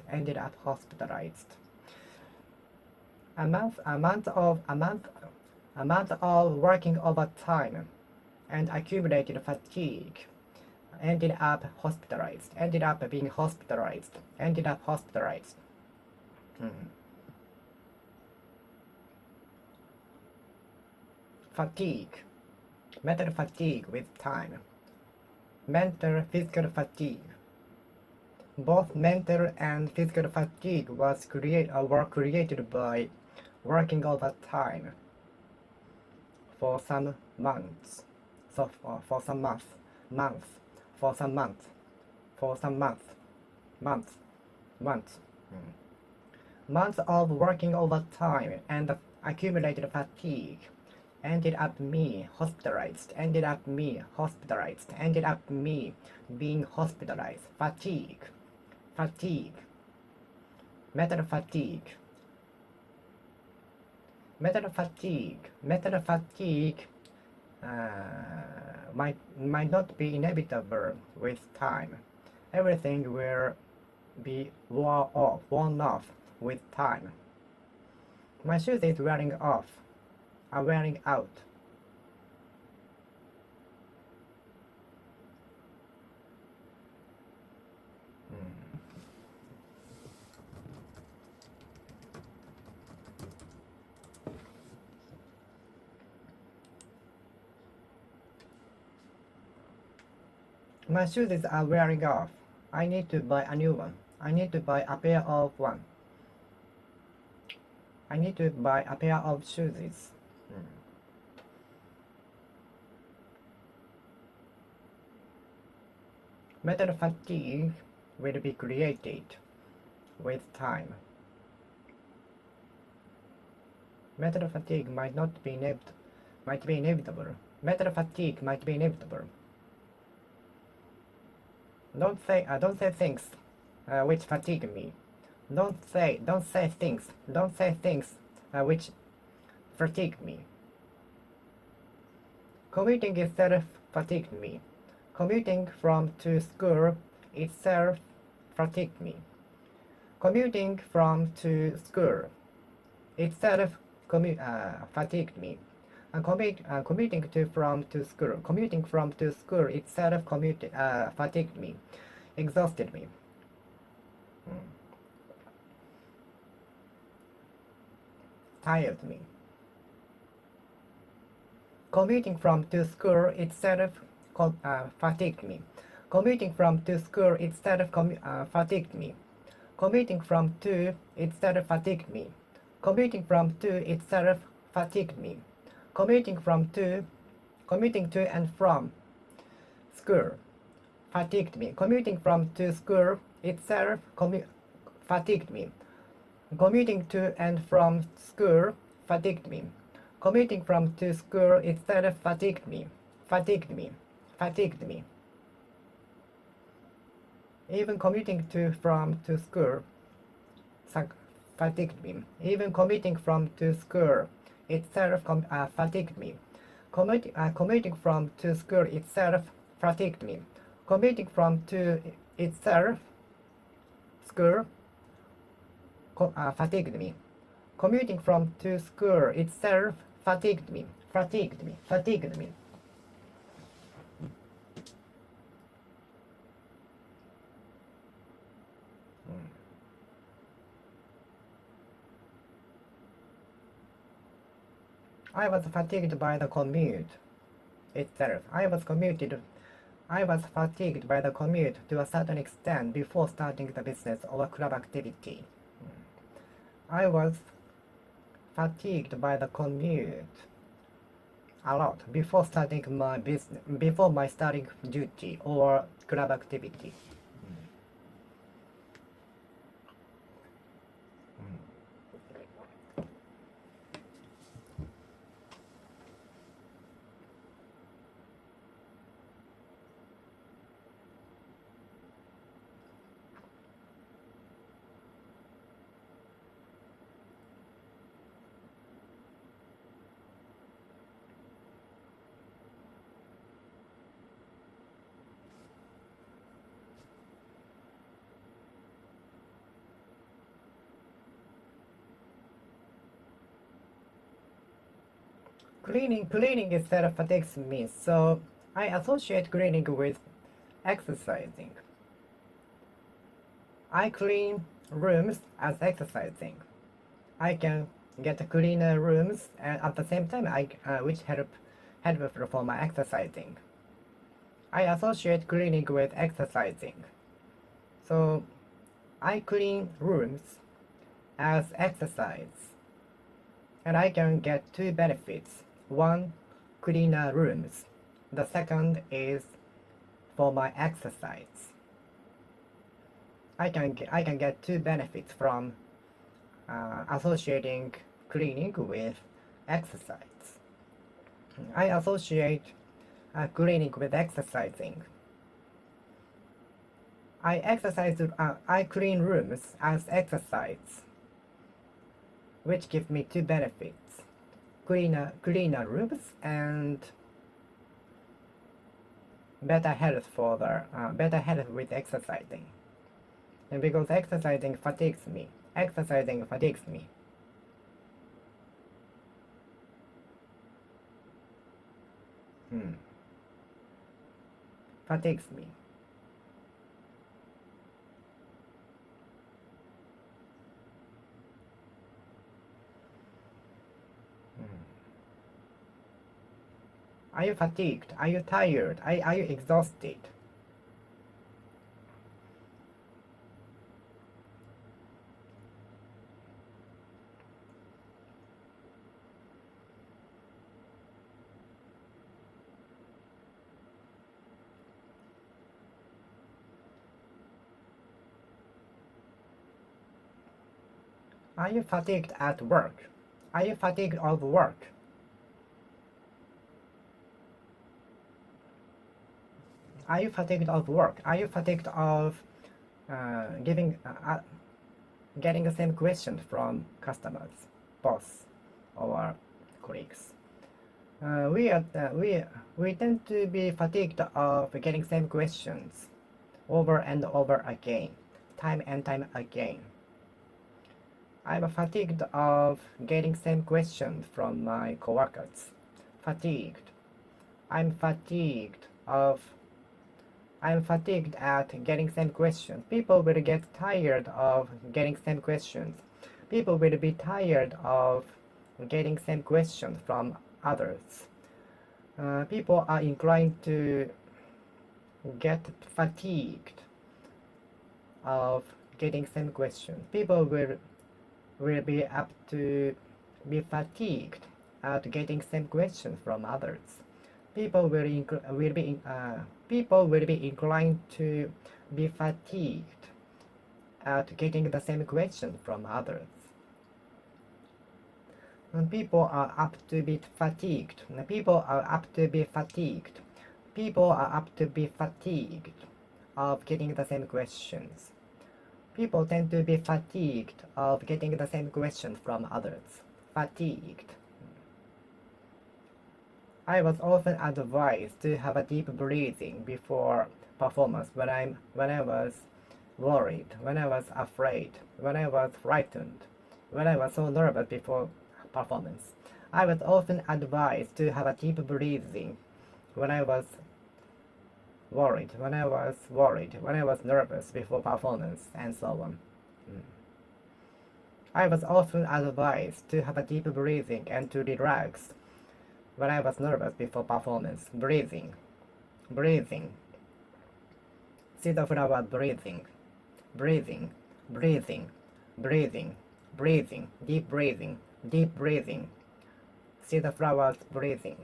A month of working overtime and accumulated fatigue, ended up hospitalized, ended up being hospitalized, ended up hospitalized. Fatigue, mental fatigue with time, mental physical fatigue. Both mental and physical fatigue were created by working overtime for some months. So for some months, months of working overtime and accumulated fatigue ended up me hospitalized, ended up me being hospitalized. Fatigue, mental fatigue, might not be inevitable with time. Everything will be worn off with time. My shoes is wearing out. My shoes are wearing off. I need to buy a new one. I need to buy a pair of one. I need to buy a pair of shoes. Mental fatigue will be created with time. Mental fatigue might be inevitable. Mental fatigue might be inevitable. Don't say things which fatigue me. Don't say things which fatigue me. Commuting itself fatigued me. Commuting from to school itself fatigued me. Commuting from to school itself fatigued me. Commuting from to school itself fatigued me, exhausted me. Tired me. Commuting from to school itself fatigued me. Commuting from to school itself fatigued me. Commuting from to itself fatigued me. Commuting from to itself fatigued me. Commuting to and from school fatigued me. Commuting from to school itself fatigued me. Commuting to and from school fatigued me. Commuting from to school itself fatigued me. Even commuting from to school fatigued me. Even commuting from to school itself fatigued me. Commuting from to school itself fatigued me. Commuting from to itself school fatigued me. Commuting from to school itself fatigued me. I was fatigued by the commute itself. I was fatigued by the commute to a certain extent before starting the business or club activity. I was fatigued by the commute a lot before starting my business, before my starting duty or club activity. Cleaning itself fatigues me, so I associate cleaning with exercising. I clean rooms as exercising. I can get cleaner rooms and at the same time which helpful for my exercising. I associate cleaning with exercising. So I clean rooms as exercise. And I can get two benefits. One, cleaner rooms. The second is for my exercise. I can get two benefits from associating cleaning with exercise. I associate cleaning with exercising. I clean rooms as exercise, which gives me two benefits: cleaner rooms and better health with exercising. And because exercising fatigues me. Hmm. Fatigues me. Are you fatigued? Are you tired? Are you exhausted? Are you fatigued at work? Are you fatigued of work? Are you fatigued of work? Are you fatigued of getting the same question from customers, boss, or colleagues? We tend to be fatigued of getting same questions over and over again, time and time again. I'm fatigued of getting same questions from my coworkers. Fatigued. I'm fatigued at getting same questions. People will get tired of getting same questions. People will be tired of getting same questions from others. People are inclined to get fatigued of getting same questions. People will be apt to be fatigued at getting same questions from others. People will be inclined to be fatigued at getting the same question from others. And people are apt to be fatigued. People are apt to be fatigued. People are apt to be fatigued of getting the same questions. People tend to be fatigued of getting the same questions from others. Fatigued. I was often advised to have a deep breathing before performance when I was worried, when I was afraid, when I was frightened, when I was so nervous before performance. I was often advised to have a deep breathing when I was worried, when I was nervous before performance, and so on. I was often advised to have a deep breathing and to relax when I was nervous before performance. Breathing. See the flower breathing. Breathing. Deep breathing. See the flowers breathing.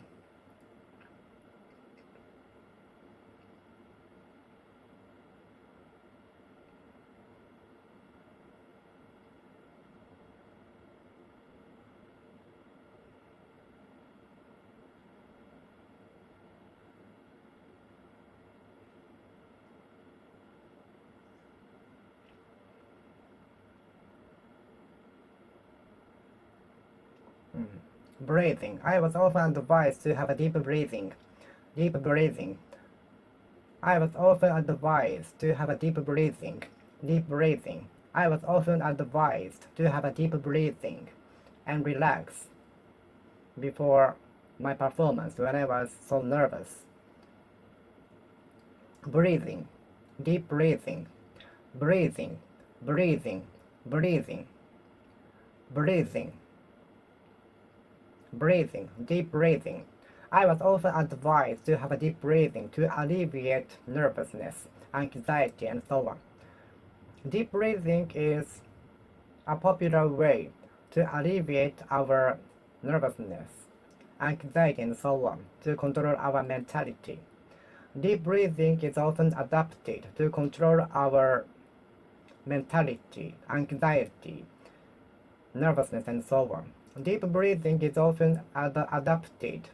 Breathing. I was often advised to have a deep breathing. I was often advised to have a deep breathing. I was often advised to have a deep breathing and relax before my performance when I was so nervous. Breathing, deep breathing, breathing, breathing, breathing, breathing, breathing, deep breathing. I was also advised to have a deep breathing to alleviate nervousness, anxiety, and so on. Deep breathing is a popular way to alleviate our nervousness, anxiety, and so on, to control our mentality. Deep breathing is often adapted to control our mentality, anxiety, nervousness, and so on. Deep breathing is often adapted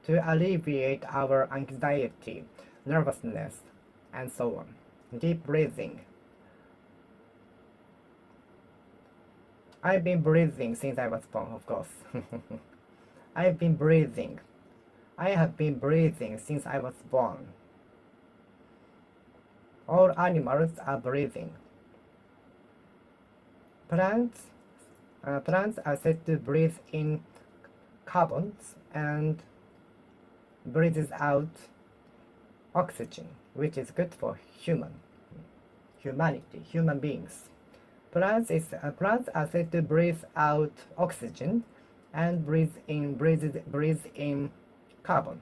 to alleviate our anxiety, nervousness, and so on. Deep breathing. I've been breathing since I was born, of course. I've been breathing. I have been breathing since I was born. All animals are breathing. Plants are said to breathe in carbons and breathes out oxygen, which is good for humanity, human beings. Plants are said to breathe out oxygen and breathe in carbon.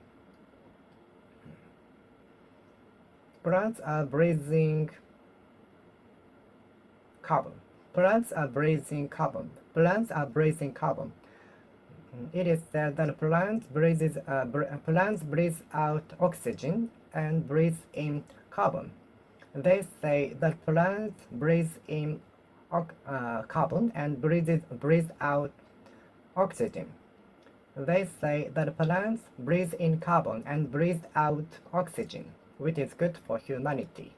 Plants are breathing carbon. Plants are breathing carbon. Plants are breathing carbon. It is said that plants breathe out oxygen and breathe in carbon. They say that plants breathe in carbon and breathe out oxygen. They say that plants breathe in carbon and breathe out oxygen, which is good for humanity.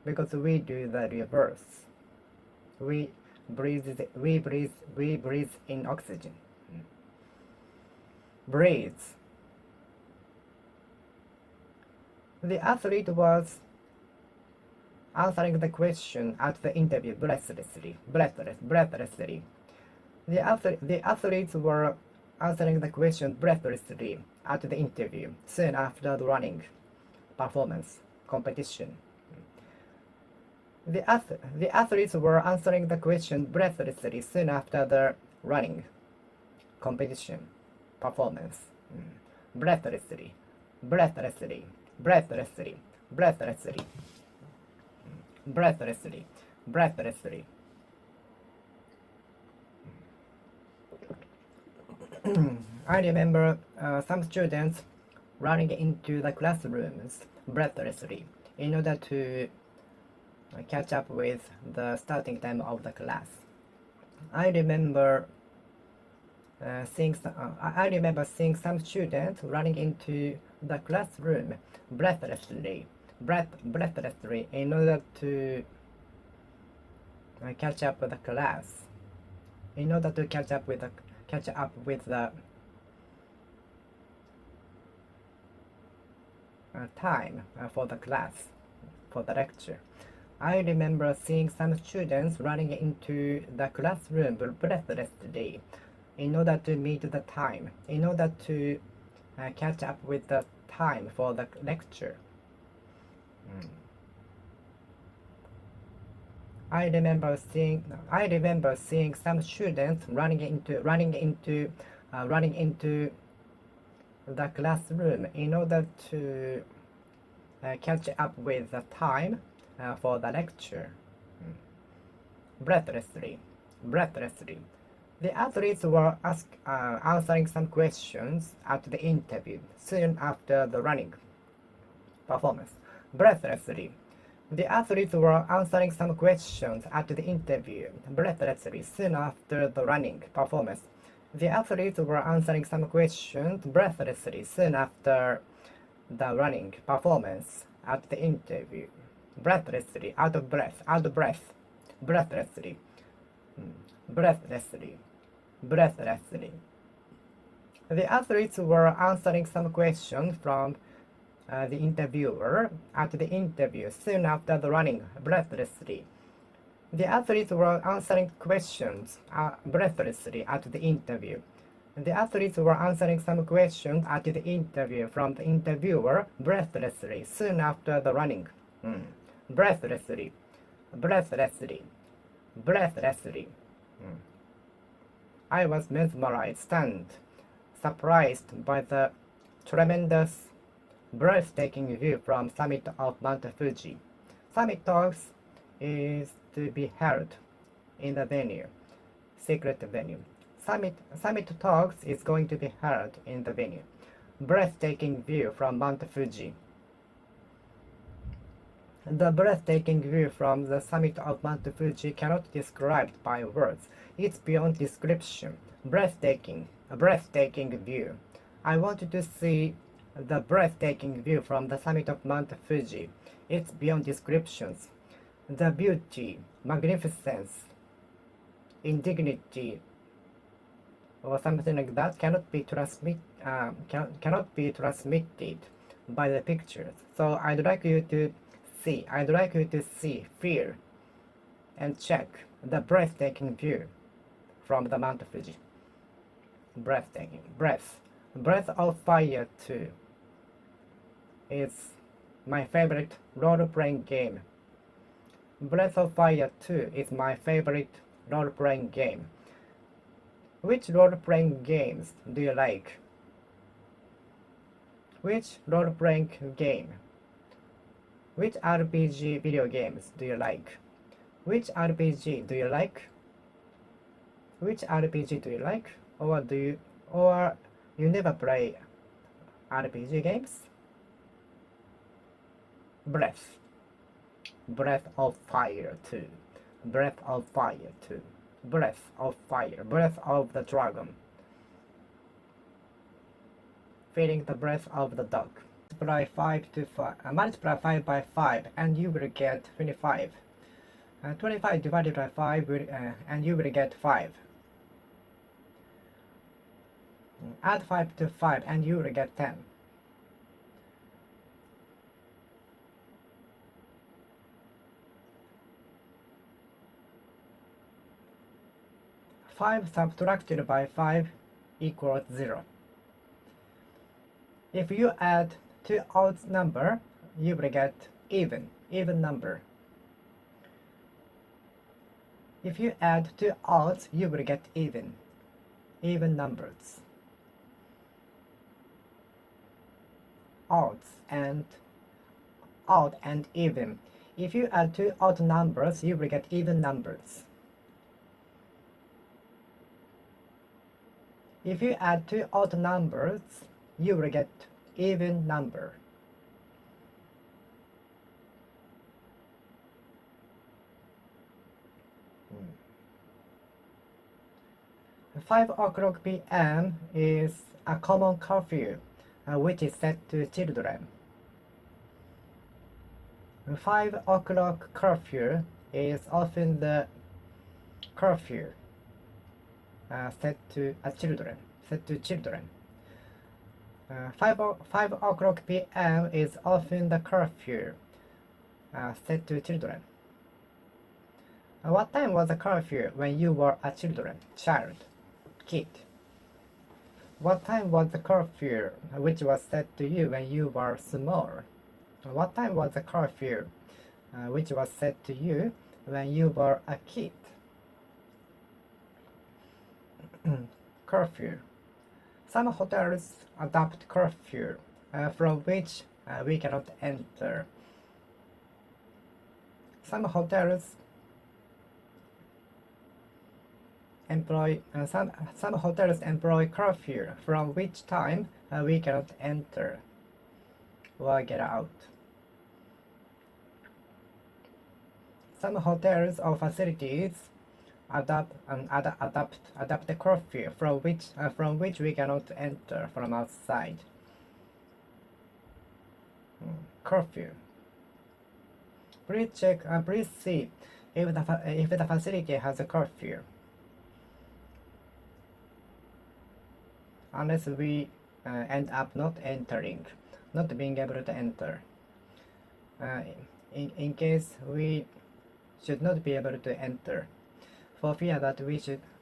Because we do the reverse. We breathe in oxygen. Breathe. The athlete was answering the question at the interview breathlessly. The athletes were answering the question breathlessly at the interview soon after the running performance competition. The athletes were answering the question breathlessly soon after the running competition performance. Breathlessly, breathlessly, breathlessly, breathlessly, breathlessly, breathlessly. I remember some students running into the classrooms breathlessly in order to catch up with the starting time of the class. I remember seeing some students running into the classroom breathlessly in order to catch up with the class, in order to catch up with the time for the class, for the lecture. I remember seeing some students running into the classroom breathlessly in order to meet the time, in order to catch up with the time for the lecture. I remember seeing some students running into the classroom in order to catch up with the time for the lecture. Breathlessly. The athletes were answering some questions at the interview soon after the running performance. Breathlessly. The athletes were answering some questions at the interview breathlessly soon after the running performance. The athletes were answering some questions breathlessly soon after the running performance at the interview. Breathlessly, out of breath, breathlessly, breathlessly. The athletes were answering some questions from the interviewer at the interview soon after the running breathlessly. The athletes were answering questions breathlessly at the interview The athletes were answering some questions at the interview from the interviewer breathlessly soon after the running. Breathlessly, breathlessly, breathlessly. I was mesmerized, stunned, surprised by the tremendous, breathtaking view from summit of Mount Fuji. Summit talks is to be held in the venue, secret venue. Summit talks is going to be held in the venue. Breathtaking view from Mount Fuji. The breathtaking view from the summit of Mount Fuji cannot be described by words. It's beyond description. Breathtaking, a breathtaking view. I wanted to see the breathtaking view from the summit of Mount Fuji. It's beyond descriptions. The beauty, magnificence, indignity, or something like that cannot be transmitted by the pictures. So I'd like you to see, feel, and check the breathtaking view from the Mount Fuji. Breathtaking, Breath of Fire 2 is my favorite role-playing game. Breath of Fire 2 is my favorite role-playing game. Which role-playing games do you like? Which role-playing game? Which RPG video games do you like? Which RPG do you like? Which RPG do you like? Or you never play RPG games? Breath of Fire 2. Breath of Fire 2. Breath of Fire. Breath of the Dragon. Feeling the breath of the dog. Multiply 5 by 5 and you will get 25. 25 divided by 5 and you will get 5. Add 5 to 5 and you will get 10. Five subtracted by 5 equals 0. If you add two odd number, you will get even number. If you add two odds, you will get even numbers. Odd and even. If you add two odd numbers, you will get even numbers. If you add two odd numbers, you will get even number. Hmm. 5 o'clock p.m. is a common curfew which is set to children. 5 o'clock curfew is often the curfew set to children. 5 o'clock p.m. is often the curfew set to children. What time was the curfew when you were a kid? What time was the curfew which was set to you when you were small? What time was the curfew which was set to you when you were a kid? Curfew. Some hotels adopt curfew from which we cannot enter. Some hotels employ curfew from which time we cannot enter or get out. Some hotels or facilities adopt the curfew from which we cannot enter from outside. Curfew. Please see if the facility has a curfew. Unless we end up not being able to enter. In case we should not be able to enter, for fear that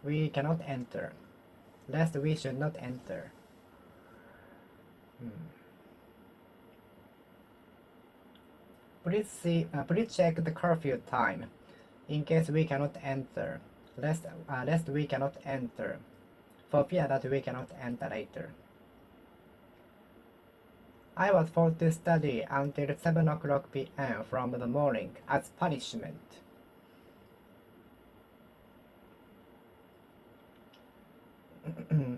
we cannot enter. lest we should not enter. Please check the curfew time, in case we cannot enter, lest we cannot enter, for fear that we cannot enter later. I was forced to study until 7 o'clock p.m. from the morning as punishment.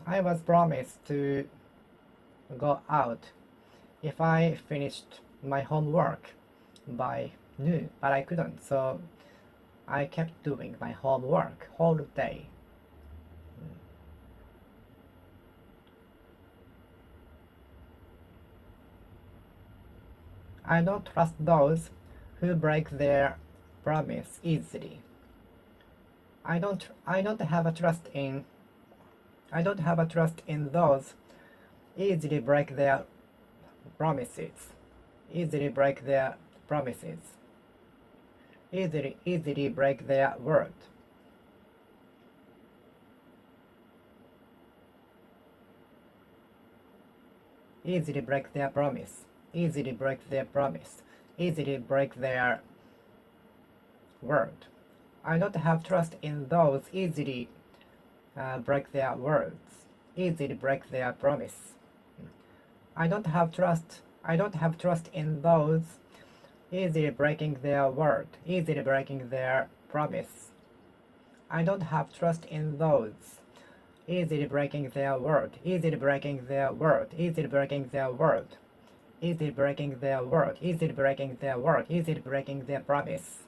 I was promised to go out if I finished my homework by noon, but I couldn't, so I kept doing my homework whole day. I don't trust those who break their promise easily. I don't have a trust in those easily break their promises. Easily break their promises. Easily break their word. Easily break their promise. Easily break their promise. Easily break their word. I don't have trust in those easily break their words. Easily break their promise. I don't have trust in those easily breaking their word, easily breaking their promise. I don't have trust in those easily breaking their word, easily breaking their word, easily breaking their word, easily breaking their word, easily breaking their word, easily breaking their promise.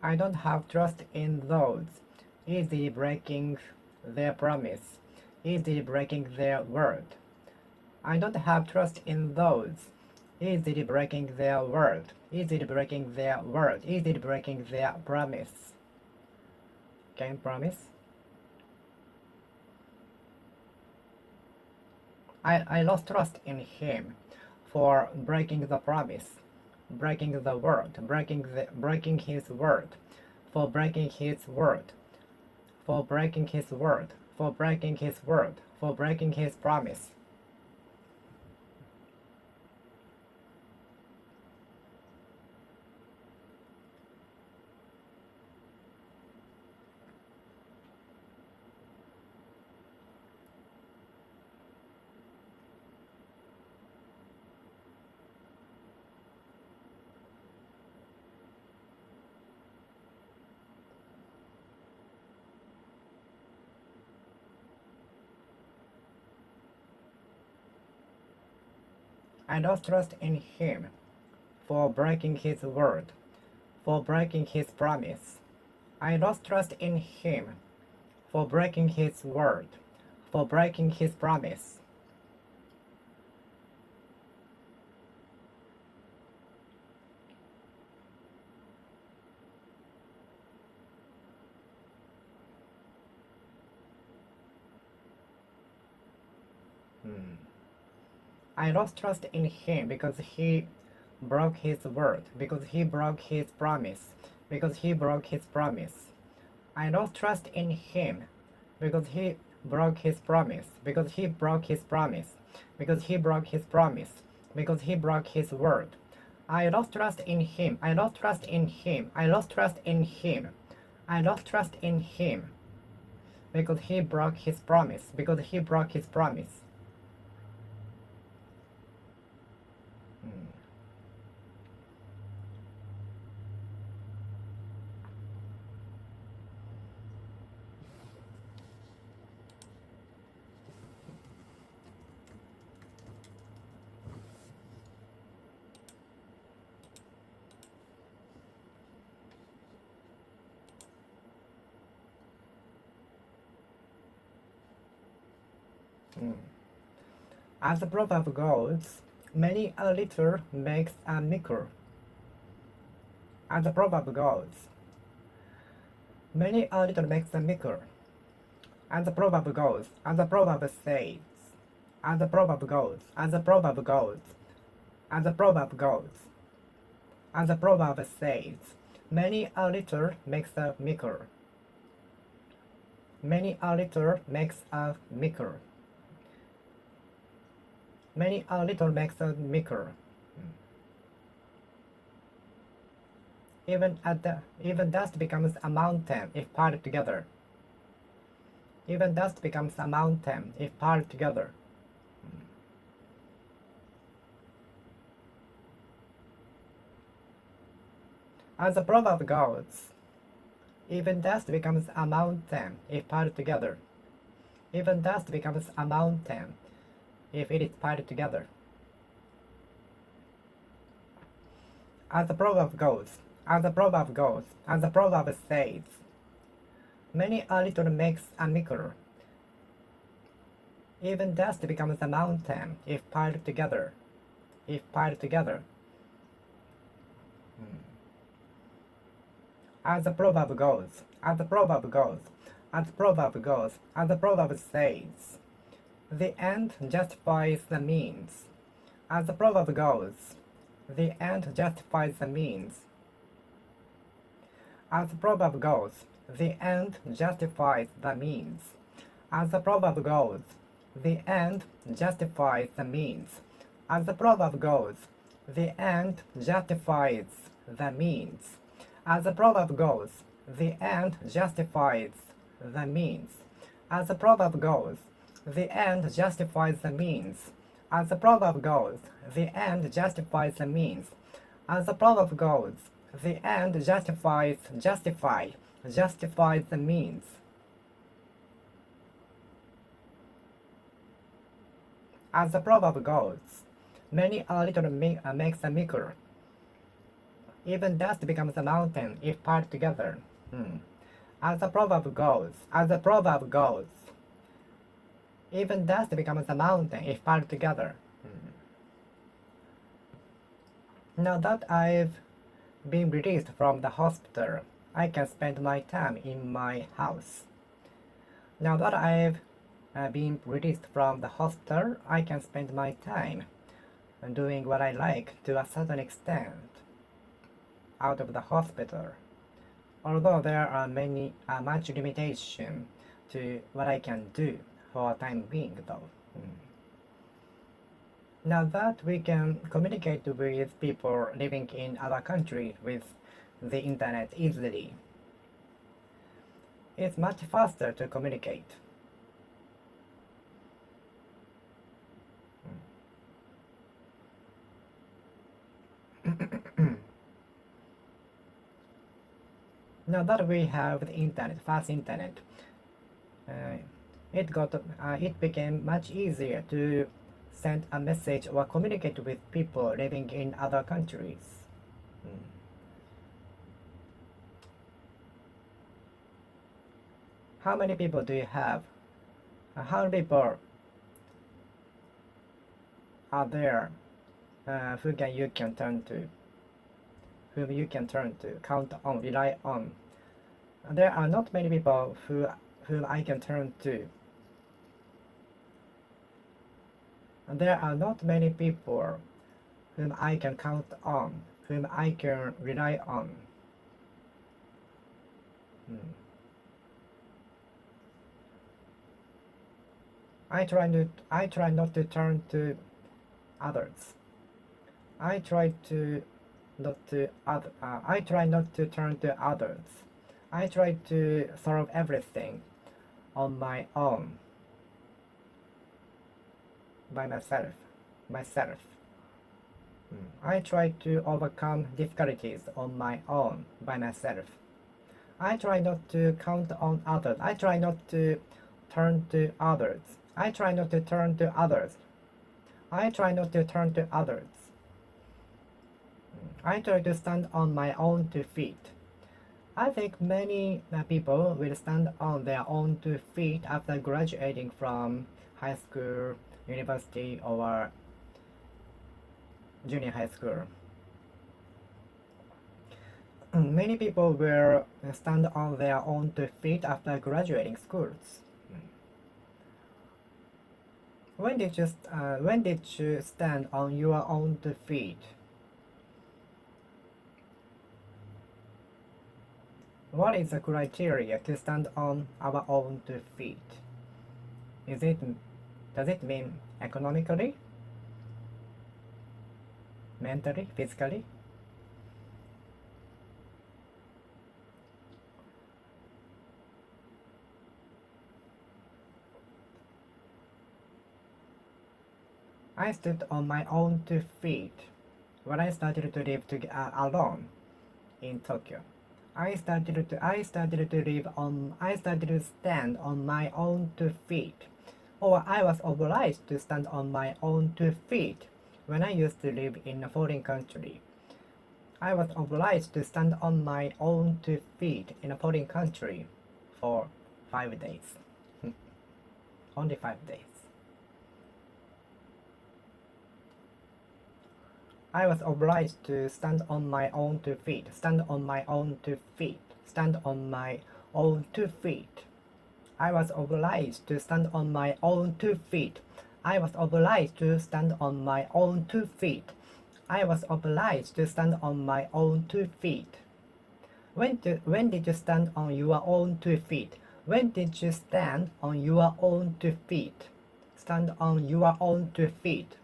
I don't have trust in those easily breaking their promise, easily breaking their word. I don't have trust in those easily breaking their word, easily breaking their word, easily breaking their promise. Can you promise? I lost trust in him for breaking the promise, breaking the word, breaking his word, for breaking his word, for breaking his word, for breaking his word, for breaking his promise. I lost trust in him for breaking his word, for breaking his promise. I lost trust in him for breaking his word, for breaking his promise. I lost trust in him because he broke his word, because he broke his promise, because he broke his promise. I lost trust in him because he broke his promise, because he broke his promise, because he broke his promise, because he broke his word. I lost trust in him. I lost trust in him. I lost trust in him. I lost trust in him because he broke his promise, because he broke his promise. As the proverb goes, many a little makes a mickle. As the proverb goes, many a little makes a mickle. As the proverb goes, as the proverb says, as the proverb goes, as the proverb goes, As the proverb goes, as the proverb says, many a little makes a miracle. Many a little makes a miracle. Many a little makes a miracle. Even dust becomes a mountain if piled together. Even dust becomes a mountain if piled together. As the proverb goes, even dust becomes a mountain if piled together. Even dust becomes a mountain if it is piled together. As the proverb goes, as the proverb goes, as the proverb says, many a little makes a miracle. Even dust becomes a mountain if piled together. If piled together. As the proverb goes, as the proverb goes, as the proverb goes, as the proverb says, the end justifies the means. As the proverb goes, the end justifies the means. As the proverb goes, the end justifies the means. As the proverb goes, the end justifies the means. As the proverb goes, the end justifies the means. As the proverb goes, the end justifies the means. As the proverb goes, the end justifies the means. As the proverb goes, the end justifies the means. As the proverb goes, the end justifies the means. As the proverb goes, many a little makes a miracle. Even dust becomes a mountain if piled together. As the proverb goes, as the proverb goes, even dust becomes a mountain if piled together. Now that I've been released from the hospital, I can spend my time in my house. Now that I've been released from the hospital, I can spend my time doing what I like to a certain extent out of the hospital. Although there are much limitation to what I can do for a time being though. Now that we can communicate with people living in other countries with the internet easily, it's much faster to communicate. Now that we have the internet, fast internet, it became much easier to send a message or communicate with people living in other countries. How many people do you have? How many people are there whom you can turn to, count on, rely on? There are not many people whom I can turn to. There are not many people whom I can count on, whom I can rely on. I try not to turn to others. I try not to turn to others. I try to solve everything on my own, by myself. I try to overcome difficulties on my own, by myself. I try not to count on others. I try not to turn to others. I try not to turn to others. I try not to turn to others. I try to stand on my own 2 feet. I think many people will stand on their own 2 feet after graduating from high school, university, or junior high school. Many people will stand on their own 2 feet after graduating schools. When did you stand on your own 2 feet? What is the criteria to stand on our own 2 feet? Does it mean economically, mentally, physically? I stood on my own 2 feet when I started to live alone in Tokyo. I started to stand on my own 2 feet, or I was obliged to stand on my own 2 feet when I used to live in a foreign country. I was obliged to stand on my own 2 feet in a foreign country for 5 days. Only 5 days. I was obliged to stand on my own 2 feet, stand on my own 2 feet, stand on my own 2 feet. I was obliged to stand on my own 2 feet. I was obliged to stand on my own 2 feet. I was obliged to stand on my own 2 feet. When did you stand on your own 2 feet? When did you stand on your own 2 feet? Stand on your own 2 feet.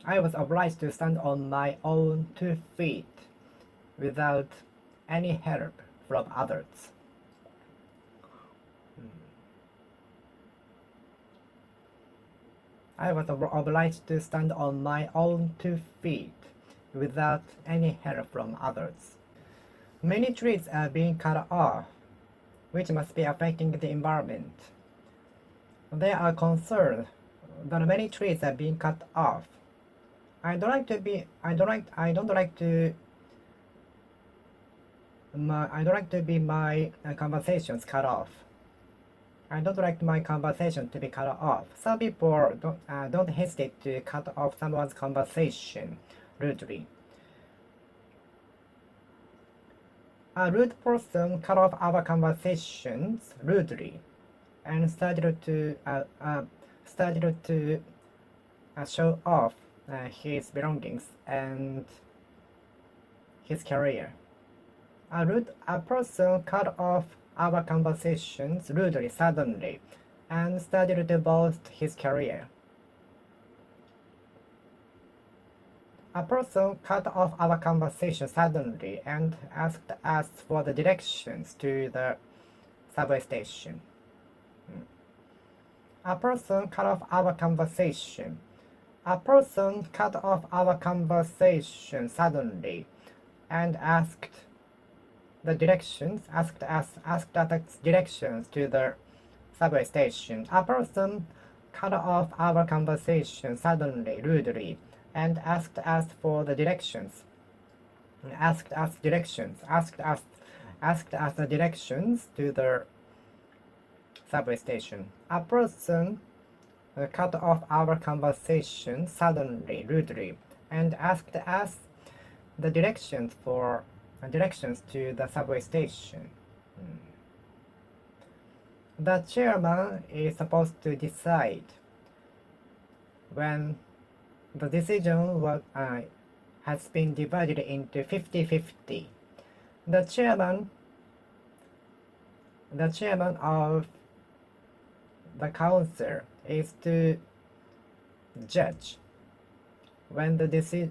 I was obliged to stand on my own 2 feet without any help from others. I was obliged to stand on my own 2 feet without any help from others. Many trees are being cut off, which must be affecting the environment. There are concerns that many trees are being cut off. I don't like to be my conversations cut off. I don't like my conversation to be cut off. Some people don't hesitate to cut off someone's conversation rudely. A rude person cut off our conversations rudely and started to show off his belongings and his career. A person cut off our conversations rudely suddenly and started to boast his career. A person cut off our conversation suddenly and asked us for the directions to the subway station. A person cut off our conversation. A person cut off our conversation suddenly and asked us directions to the subway station. A person cut off our conversation suddenly, rudely, and asked us for the directions. Asked us the directions to the subway station. A person cut off our conversation suddenly, rudely, and asked us the directions to the subway station. The chairman is supposed to decide when the decision has been divided into 50-50. The chairman of the council is to judge when the decision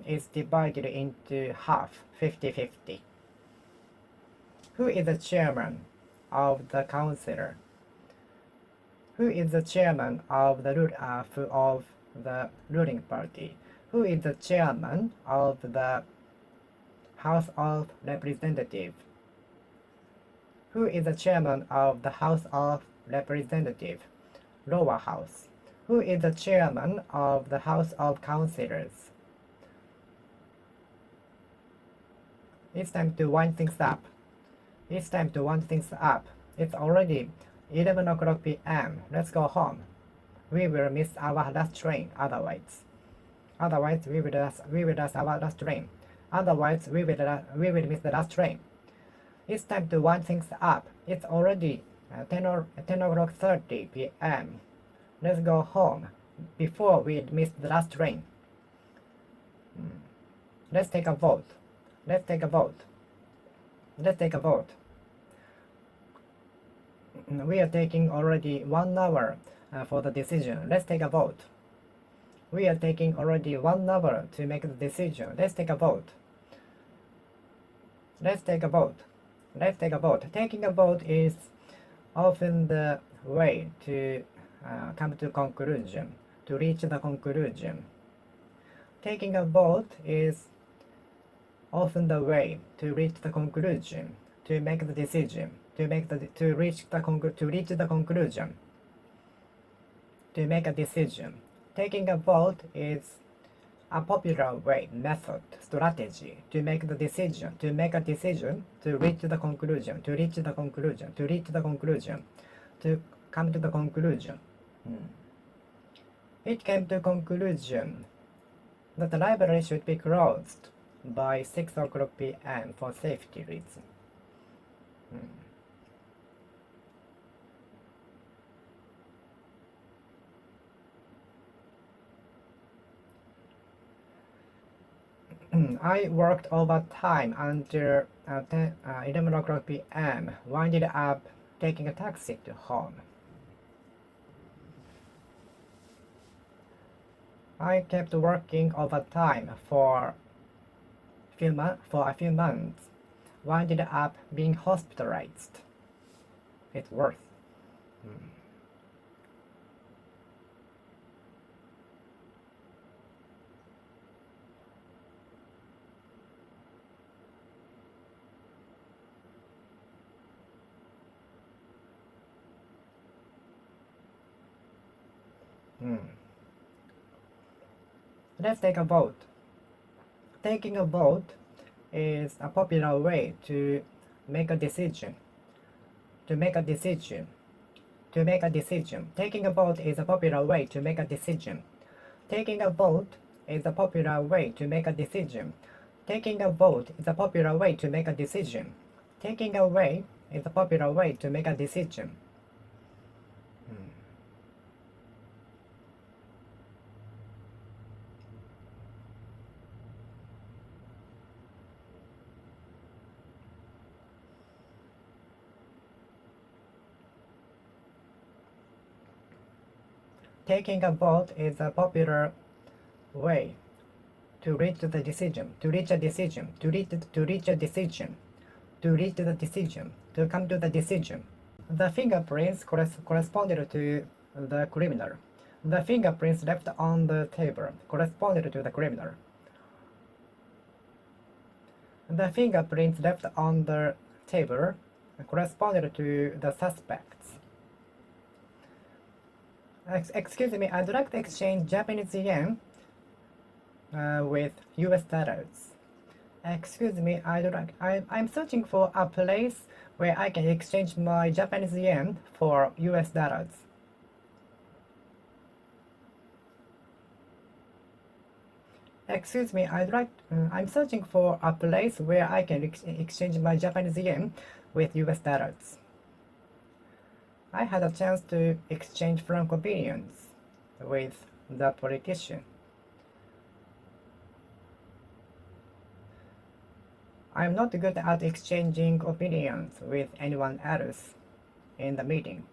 is divided into half, 50-50. Who is the chairman of the council? Who is the chairman of the ruling party? Who is the chairman of the House of Representatives? Who is the chairman of the House of Representatives, lower house? Who is the chairman of the House of Councillors? It's time to wind things up. It's already 11 o'clock p.m. Let's go home. We will miss our last train otherwise. We will miss our last train. Otherwise, we will miss the last train. It's time to wind things up. It's already 10 o'clock 30 p.m. Let's go home before we miss the last train. Let's take a vote. Let's take a vote. Let's take a vote. We are taking already 1 hour for the decision. Let's take a vote. We are taking already 1 hour to make the decision. Let's take a vote. Let's take a vote. Let's take a vote. Taking a vote is often the way to come to conclusion, to reach the conclusion. Taking a vote is often the way to reach the conclusion, to make the decision, to reach the conclusion, to make a decision. Taking a vote is a popular way, method, strategy to make the decision, to make a decision, to reach the conclusion, to reach the conclusion, to reach the conclusion, to come to the conclusion. It came to conclusion that the library should be closed by 6 o'clock p.m. for safety reasons. I worked overtime until 11 o'clock p.m. Winded up taking a taxi to home. I kept working overtime for a few months. Winded up being hospitalized. It's worth. Let's take a vote. Taking a vote is a popular way to make a decision. To make a decision. To make a decision. Taking a vote is a popular way to make a decision. Taking a vote is a popular way to make a decision. Taking a vote is a popular way to make a decision. Taking away is a popular way to make a decision. Taking a vote is a popular way to reach the decision, to reach a decision, to reach a decision, to reach the decision, to come to the decision. The fingerprints corresponded to the criminal. The fingerprints left on the table corresponded to the criminal. The fingerprints left on the table corresponded to the suspects. Excuse me, I'd like to exchange Japanese yen with US dollars. Excuse me, I'm searching for a place where I can exchange my Japanese yen for US dollars. Excuse me, I'm searching for a place where I can exchange my Japanese yen with US dollars. I had a chance to exchange franc opinions with the politician. I'm not good at exchanging opinions with anyone else in the meeting.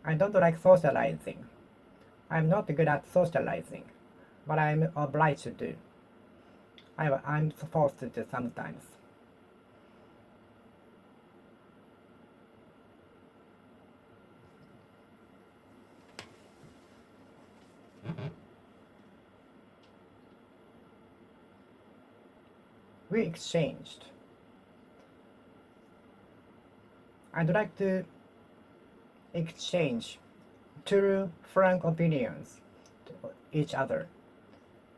I don't like socializing. I'm not good at socializing, but I'm obliged to do. I'm supposed to do sometimes. We exchanged. I'd like to exchange true frank opinions to each other.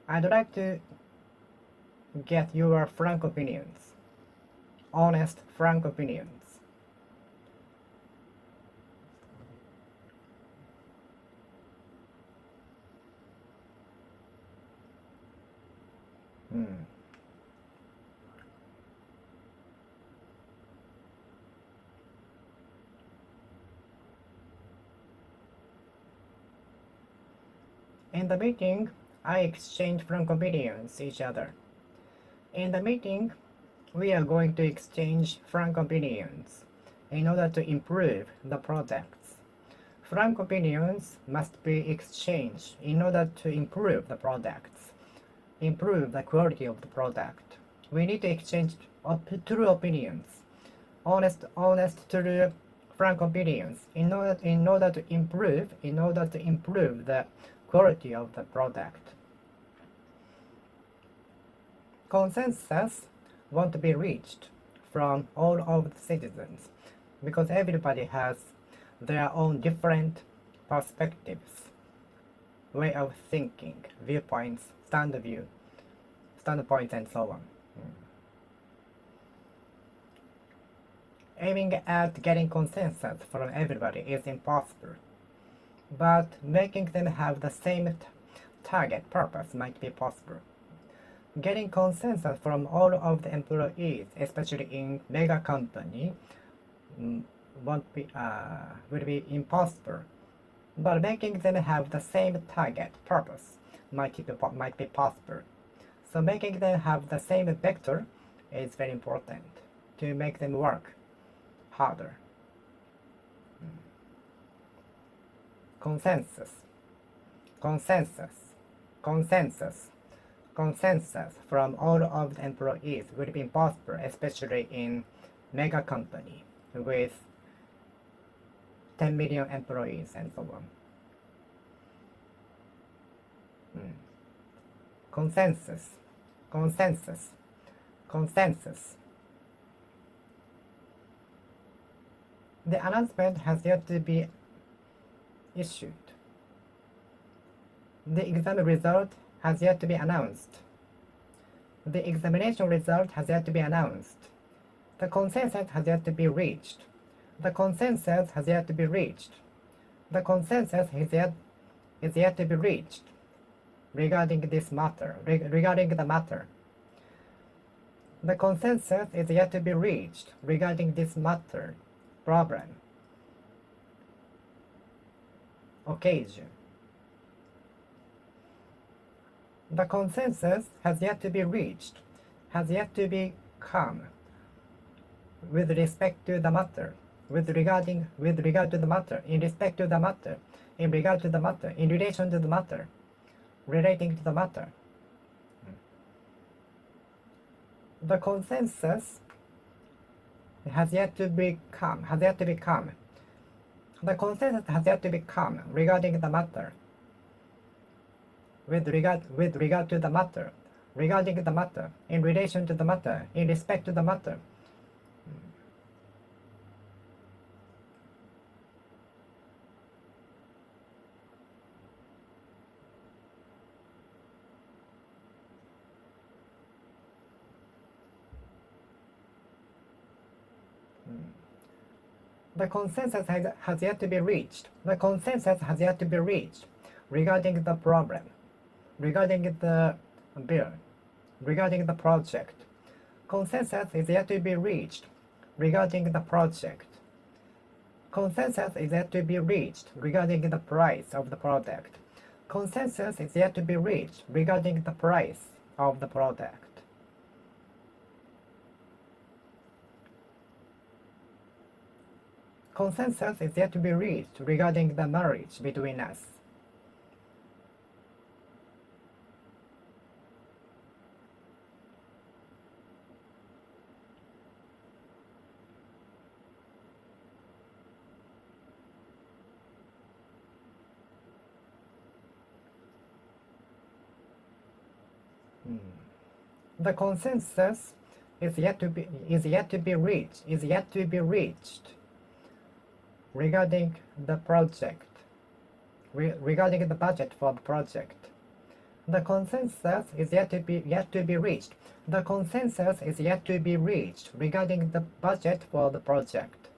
I'd like to get your frank opinions. Honest frank opinions. In the meeting, I exchange Franco opinions each other. In the meeting, we are going to exchange frank opinions in order to improve the products. Frank opinions must be exchanged in order to improve the products, improve the quality of the product. We need to exchange true opinions, honest, true, frank opinions in order to improve the quality of the product. Consensus want to be reached from all of the citizens because everybody has their own different perspectives, way of thinking, viewpoints, standpoints, and so on. Aiming at getting consensus from everybody is impossible, but making them have the same target purpose might be possible. Getting consensus from all of the employees, especially in mega company, will be impossible. But making them have the same target purpose might be possible. So making them have the same vector is very important to make them work harder. Consensus from all of the employees would be impossible, especially in mega company with 10 million employees and so on. Consensus. The announcement has yet to be issued. The exam result has yet to be announced. The examination result has yet to be announced. The consensus has yet to be reached. The consensus has yet to be reached. The consensus is yet to be reached regarding this matter, regarding the matter. The consensus is yet to be reached regarding this matter, problem, occasion. The consensus has yet to be reached, has yet to become with respect to the matter, with regard to the matter, in respect to the matter, in regard to the matter, in relation to the matter, relating to the matter. The consensus has yet to become. The consensus has yet to become regarding the matter, with regard to the matter, regarding the matter, in relation to the matter, in respect to the matter. The consensus has yet to be reached. The consensus has yet to be reached regarding the problem, regarding the bill, regarding the project. Consensus is yet to be reached regarding the project. Consensus is yet to be reached regarding the price of the product. Consensus is yet to be reached regarding the price of the product. Consensus is yet to be reached regarding the marriage between us. The consensus is yet to be reached regarding the project, regarding the budget for the project. The consensus is yet to be reached. The consensus is yet to be reached regarding the budget for the project.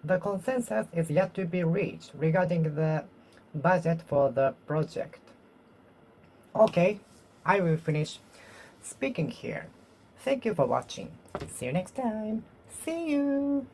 The consensus is yet to be reached regarding the budget for the project. Okay, I will finish speaking here. Thank you for watching. See you next time. See you!